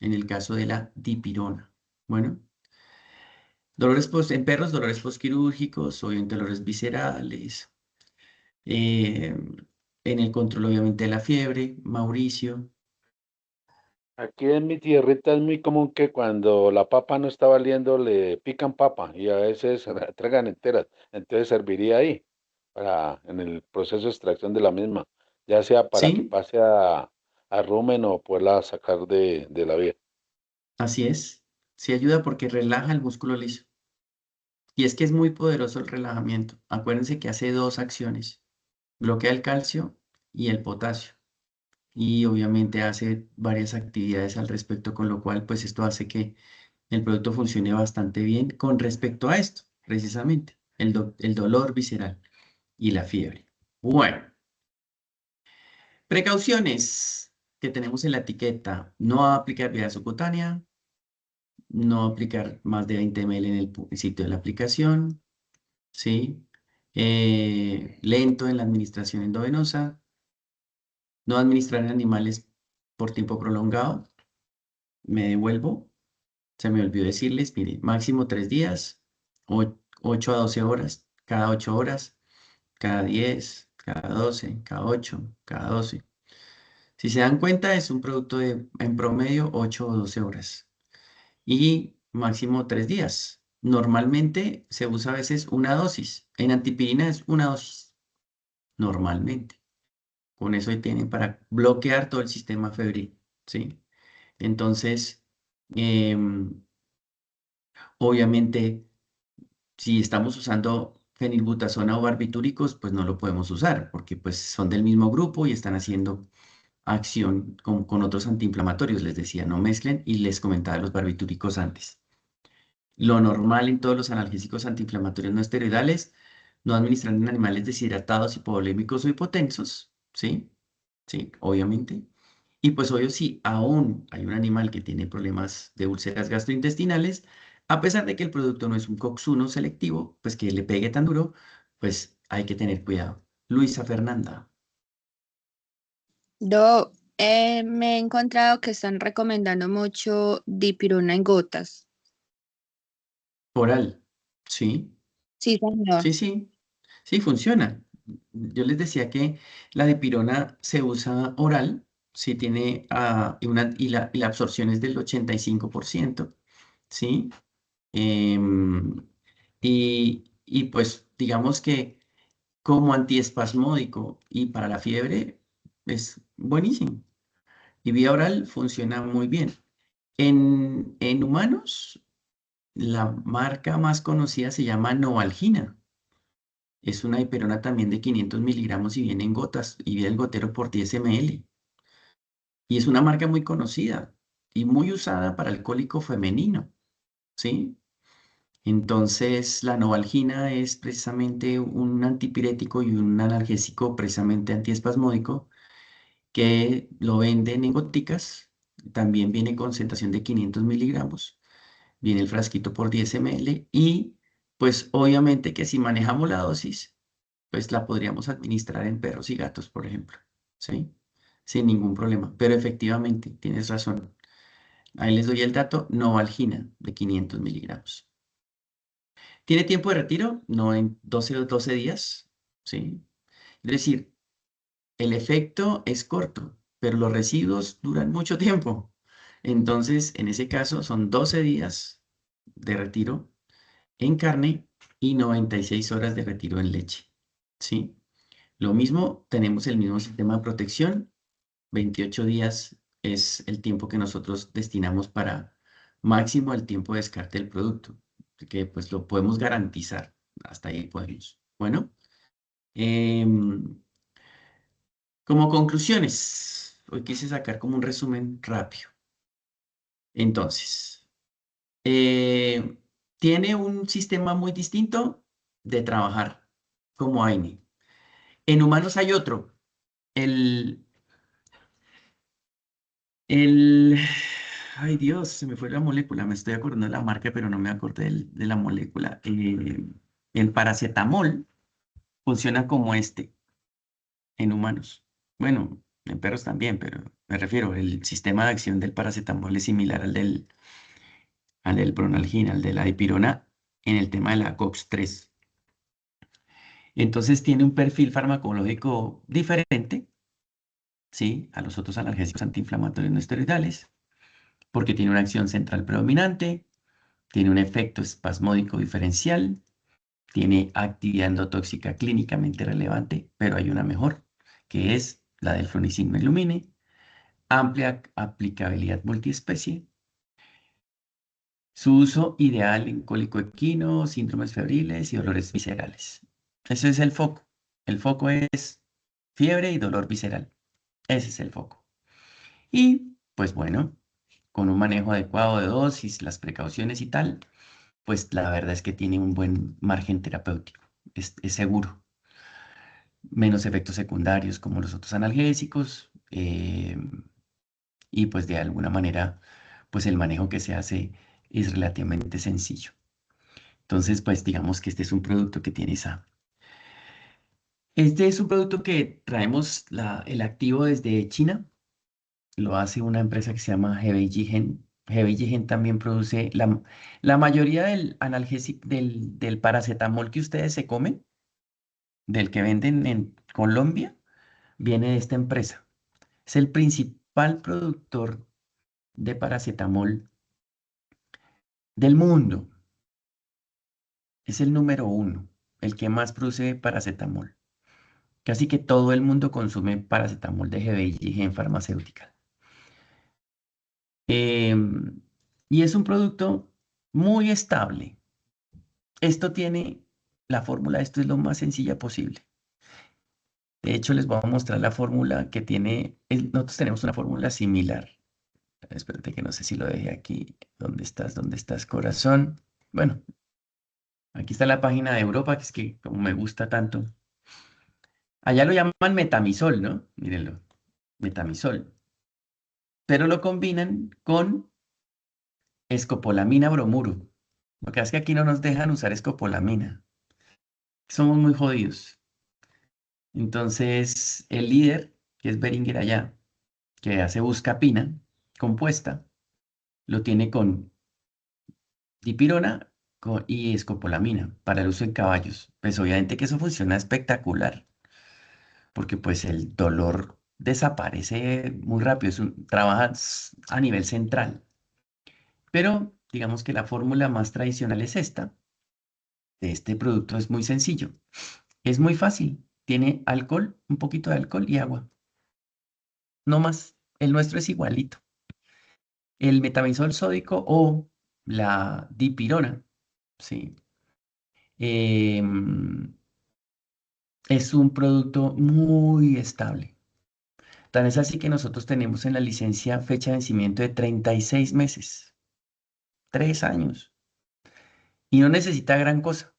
en el caso de la dipirona. Bueno, en perros, dolores postquirúrgicos, obviamente dolores viscerales, eh, en el control obviamente de la fiebre, Mauricio. Aquí en mi tierrita es muy común que cuando la papa no está valiendo le pican papa y a veces se la tragan enteras. Entonces serviría ahí en el proceso de extracción de la misma, ya sea para que Sí, pase a rumen o poderla sacar de la vía. así es. Sí ayuda porque relaja el músculo liso. Y es que es muy poderoso el relajamiento. Acuérdense que hace dos acciones. Bloquea el calcio y el potasio. Y obviamente hace varias actividades al respecto, con lo cual pues esto hace que el producto funcione bastante bien con respecto a esto, precisamente, el dolor visceral y la fiebre. Bueno, precauciones que tenemos en la etiqueta. No aplicar vía subcutánea, no aplicar más de 20 ml en el sitio de la aplicación, ¿sí? Lento en la administración endovenosa, no administrar en animales por tiempo prolongado, me devuelvo, Se me olvidó decirles, mire, máximo 3 días, 8 a 12 horas, cada 8 horas, cada 10, cada 12, cada 8, cada 12. Si se dan cuenta, es un producto de, en promedio, 8 o 12 horas. Y máximo 3 días. Normalmente se usa a veces una dosis. En antipirina es una dosis, normalmente. Con eso ahí tienen para bloquear todo el sistema febril, ¿sí? Entonces, obviamente, si estamos usando fenilbutazona o barbitúricos, pues no lo podemos usar, porque pues son del mismo grupo y están haciendo acción con otros antiinflamatorios. Les decía, no mezclen, y les comentaba los barbitúricos antes. Lo normal en todos los analgésicos antiinflamatorios no esteroidales, no administrar en animales deshidratados, hipovolémicos o hipotensos, ¿sí? Sí, obviamente. Y pues obvio, si aún hay un animal que tiene problemas de úlceras gastrointestinales, a pesar de que el producto no es un COX-1 selectivo, pues que le pegue tan duro, pues hay que tener cuidado. Luisa Fernanda. Me he encontrado que están recomendando mucho dipirona en gotas. Oral, ¿sí? Sí, señor. Sí, sí, funciona. Yo les decía que la dipirona se usa oral, sí tiene y la absorción es del 85%, ¿sí? Em, y pues digamos que como antiespasmódico y para la fiebre es buenísimo. Y vía oral funciona muy bien. En humanos, la marca más conocida se llama Novalgina. Es una dipirona también de 500 miligramos y viene en gotas y viene el gotero por 10 ml. Y es una marca muy conocida y muy usada para el cólico femenino, ¿sí? Entonces, la Novalgina es precisamente un antipirético y un analgésico precisamente antiespasmódico que lo venden en goticas. También viene en concentración de 500 miligramos. Viene el frasquito por 10 ml y pues obviamente que si manejamos la dosis, pues la podríamos administrar en perros y gatos, por ejemplo, ¿sí? Sin ningún problema. Pero efectivamente, tienes razón. Ahí les doy el dato, Novalgina de 500 miligramos. ¿Tiene tiempo de retiro? No, en 12 días, ¿sí? Es decir, el efecto es corto, pero los residuos duran mucho tiempo. Entonces, en ese caso, son 12 días de retiro en carne y 96 horas de retiro en leche, ¿sí? Lo mismo, tenemos el mismo sistema de protección. 28 días es el tiempo que nosotros destinamos para máximo el tiempo de descarte del producto, que pues lo podemos garantizar. Hasta ahí podemos. Bueno, como conclusiones, hoy quise sacar como un resumen rápido. Entonces, tiene un sistema muy distinto de trabajar como AINE. En humanos hay otro. Ay Dios, se me fue la molécula, me estoy acordando de la marca, pero no me acordé de la molécula. El paracetamol funciona como este en humanos. Bueno, en perros también, pero me refiero, el sistema de acción del paracetamol es similar al del Pronalgina, al de la dipirona, en el tema de la COX-3. Entonces tiene un perfil farmacológico diferente, ¿sí? A los otros analgésicos antiinflamatorios no esteroidales, porque tiene una acción central predominante, tiene un efecto espasmódico diferencial, tiene actividad endotóxica clínicamente relevante, pero hay una mejor, que es la del Flunitrin Ilumine, amplia aplicabilidad multiespecie, su uso ideal en cólico equino, síndromes febriles y dolores viscerales. Ese es el foco. El foco es fiebre y dolor visceral. Ese es el foco. Y, pues bueno, con un manejo adecuado de dosis, las precauciones y tal, pues la verdad es que tiene un buen margen terapéutico. Es seguro. Menos efectos secundarios como los otros analgésicos. Y pues de alguna manera, pues el manejo que se hace es relativamente sencillo. Entonces, pues digamos que este es un producto que tiene esa. Este es un producto que traemos el activo desde China. Lo hace una empresa que se llama GBG Gen. Gen también produce la mayoría del analgésico, del paracetamol que ustedes se comen, del que venden en Colombia, viene de esta empresa. Es el principal productor de paracetamol del mundo. Es el número 1, el que más produce paracetamol. Casi que todo el mundo consume paracetamol de GBI en farmacéutica. Y es un producto muy estable. Esto tiene, la fórmula, esto es lo más sencilla posible. De hecho, les voy a mostrar la fórmula que tiene, nosotros tenemos una fórmula similar. Espérate que no sé si lo dejé aquí. ¿Dónde estás? ¿Dónde estás, corazón? Bueno, aquí está la página de Europa, que es que como me gusta tanto. Allá lo llaman metamisol, ¿no? Mírenlo, metamisol. Pero lo combinan con escopolamina bromuro. Lo que hace es que aquí no nos dejan usar escopolamina. Somos muy jodidos. Entonces, el líder, que es Boehringer allá, que hace buscapina compuesta, lo tiene con dipirona y escopolamina para el uso en caballos. Pues obviamente que eso funciona espectacular, porque pues el dolor desaparece muy rápido, trabaja a nivel central. Pero digamos que la fórmula más tradicional es esta. De este producto es muy sencillo. Es muy fácil. Tiene alcohol, un poquito de alcohol y agua. No más. El nuestro es igualito. El metamizol sódico o la dipirona, ¿sí? Es un producto muy estable. Tan es así que nosotros tenemos en la licencia fecha de vencimiento de 36 meses, 3 años, y no necesita gran cosa.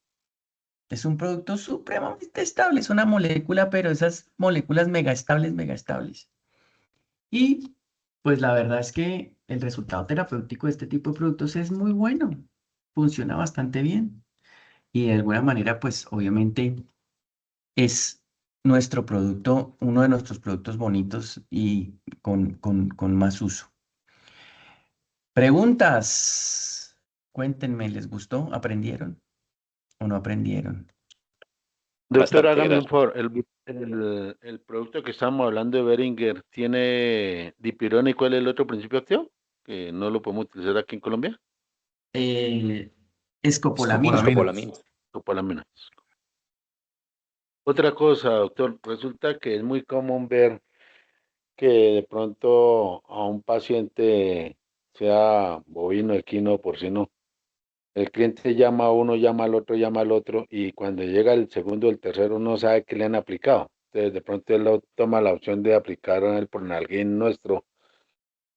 Es un producto supremamente estable, es una molécula, pero esas moléculas mega estables, mega estables. Y pues la verdad es que el resultado terapéutico de este tipo de productos es muy bueno, funciona bastante bien. Y de alguna manera, pues obviamente es nuestro producto, uno de nuestros productos bonitos y con más uso. Preguntas. Cuéntenme, ¿les gustó? ¿Aprendieron o no aprendieron? Doctor, Bastante, hágame un gracias. favor. El producto que estamos hablando de Boehringer tiene dipirona y ¿cuál es el otro principio activo? Que no lo podemos utilizar aquí en Colombia. Escopolamina. Escopolamina. Copolamina. Otra cosa, doctor, resulta que es muy común ver que de pronto a un paciente, sea bovino, equino o porcino, el cliente llama a uno, llama al otro, y cuando llega el segundo o el tercero no sabe qué le han aplicado. Entonces, de pronto él toma la opción de aplicar el Pronalgin nuestro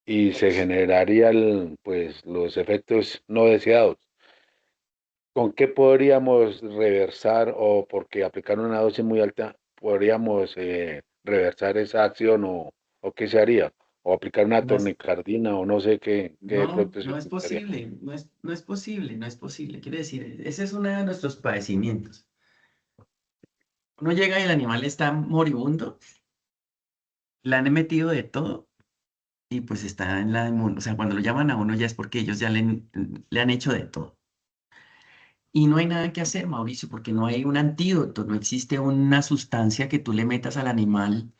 y se generarían pues los efectos no deseados. ¿Con qué podríamos reversar o porque aplicar una dosis muy alta podríamos reversar esa acción o qué se haría? O aplicar una No es, tornicardina o no sé qué no, producto se no es utilizaría. posible, no es posible, no es posible. Quiere decir, ese es uno de nuestros padecimientos. Uno llega y el animal está moribundo, le han metido de todo y pues está en la o sea, cuando lo llaman a uno ya es porque ellos ya le han hecho de todo. Y no hay nada que hacer, Mauricio, porque no hay un antídoto, no existe una sustancia que tú le metas al animal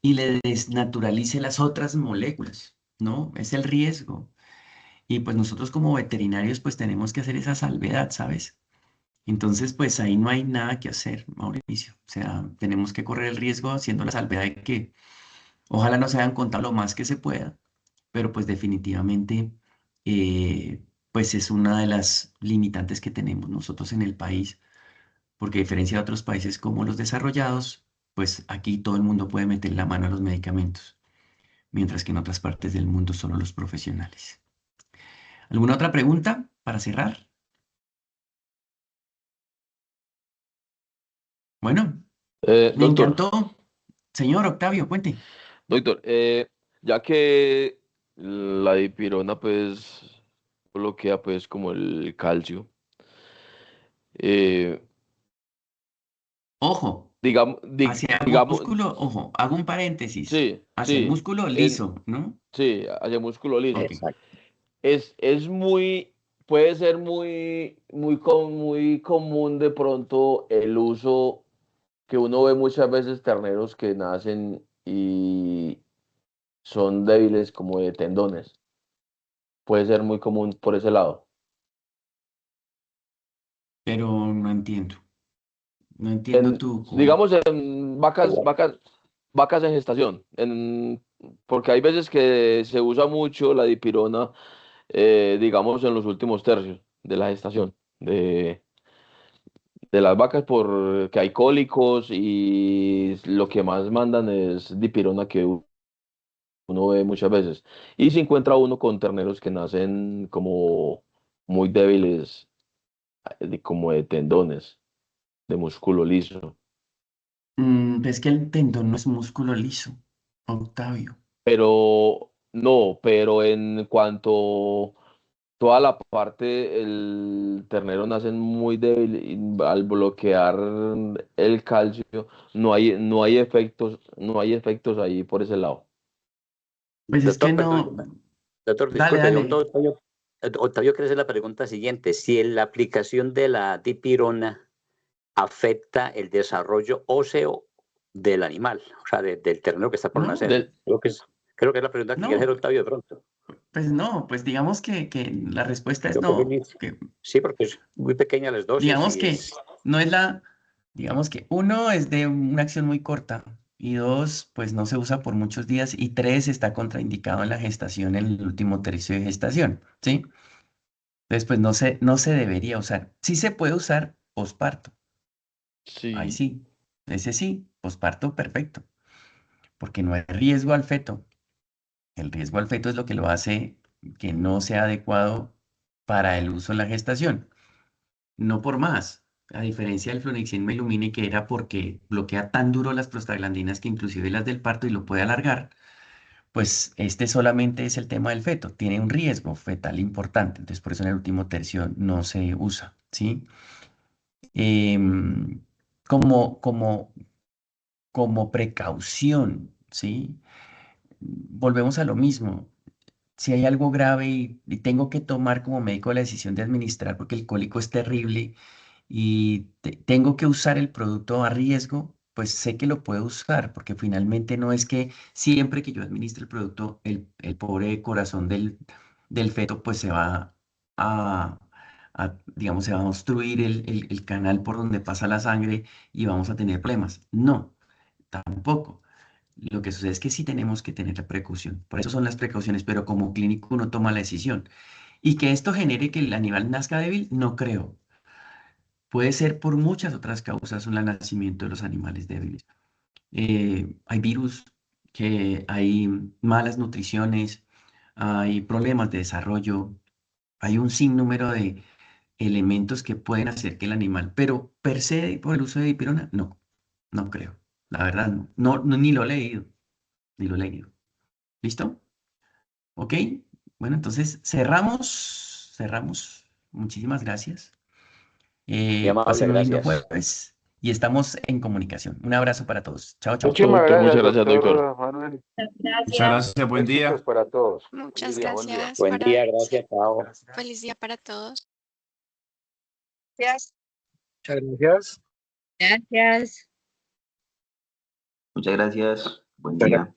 y le desnaturalice las otras moléculas, ¿no? Es el riesgo. Y pues nosotros como veterinarios pues tenemos que hacer esa salvedad, ¿sabes? Entonces pues ahí no hay nada que hacer, Mauricio. O sea, tenemos que correr el riesgo haciendo la salvedad de que ojalá nos hayan contado lo más que se pueda, pero pues definitivamente pues es una de las limitantes que tenemos nosotros en el país, porque a diferencia de otros países como los desarrollados, pues aquí todo el mundo puede meter la mano a los medicamentos, mientras que en otras partes del mundo solo los profesionales. ¿Alguna otra pregunta para cerrar? Bueno, me Doctor, encantó. Señor Octavio, cuente. doctor, ya que la dipirona pues bloquea pues como el calcio, eh, Ojo, digamos, hacia el digamos, músculo, ojo, hago un paréntesis. sí, Hacia el sí, músculo liso, ¿no? sí, hacia músculo liso. Ok. Exacto. puede ser muy común de pronto el uso que uno ve muchas veces terneros que nacen y son débiles como de tendones. Puede ser muy común por ese lado. Pero no entiendo. No entiendo Digamos en vacas en gestación, porque hay veces que se usa mucho la dipirona, digamos en los últimos tercios de la gestación de las vacas porque hay cólicos y lo que más mandan es dipirona que uno ve muchas veces. Y se encuentra uno con terneros que nacen como muy débiles, como de tendones, de músculo liso. Es que el tendón no es músculo liso, Octavio. Pero no, pero en cuanto toda la parte, el ternero nace muy débil y al bloquear el calcio, no hay efectos ahí por ese lado. Pues es que Doctor, perdón, no. doctor, Dale, disculpe, dale. Octavio quiere hacer la pregunta siguiente. Si la aplicación de la dipirona afecta el desarrollo óseo del animal, o sea, del ternero que está por No, nacer. Creo que es la pregunta que quiere hacer no, Octavio de pronto. pues no, pues digamos que la respuesta es Creo que es no. sí, porque es muy pequeña las dosis Digamos y que es... no es digamos que uno es de una acción muy corta y dos, pues no se usa por muchos días y tres está contraindicado en la gestación, en el último tercio de gestación, ¿sí? Entonces, pues no se debería usar. Sí se puede usar posparto, ahí Sí, sí, ese sí, posparto perfecto, porque no hay riesgo al feto. El riesgo al feto es lo que lo hace que no sea adecuado para el uso en la gestación. No por más, a diferencia del Flunixin Melumine, que era porque bloquea tan duro las prostaglandinas que inclusive las del parto y lo puede alargar, pues este solamente es el tema del feto, tiene un riesgo fetal importante, entonces por eso en el último tercio no se usa, ¿sí? Em, como, como, como precaución, ¿sí? Volvemos a lo mismo. Si hay algo grave y tengo que tomar como médico la decisión de administrar porque el cólico es terrible y tengo que usar el producto a riesgo, pues sé que lo puedo usar, porque finalmente no es que siempre que yo administre el producto, el pobre corazón del feto pues se va a, digamos, se va a obstruir el canal por donde pasa la sangre y vamos a tener problemas. No, tampoco. Lo que sucede es que sí tenemos que tener la precaución. Por eso son las precauciones, pero como clínico uno toma la decisión. Y que esto genere que el animal nazca débil, no creo. Puede ser por muchas otras causas el nacimiento de los animales débiles. Hay virus, que hay malas nutriciones, hay problemas de desarrollo, hay un sinnúmero de elementos que pueden hacer que el animal, pero per se por el uso de dipirona, no, no creo. La verdad, no. Ni lo he leído, ni lo he leído. ¿Listo? ¿Ok? Bueno, entonces cerramos. Muchísimas gracias. Muy amable, Pasen un lindo gracias. jueves y estamos en comunicación. Un abrazo para todos. Chao, chao. Muchísimas Doctor, gracias, muchas gracias, doctor. doctor Manuel. Muchas gracias, buen día. Éxitos para todos. Muchas Feliz día, buen día. gracias. Buen día, gracias, chao. Feliz día para todos. Gracias. Muchas gracias. Gracias. Muchas gracias. Buen día.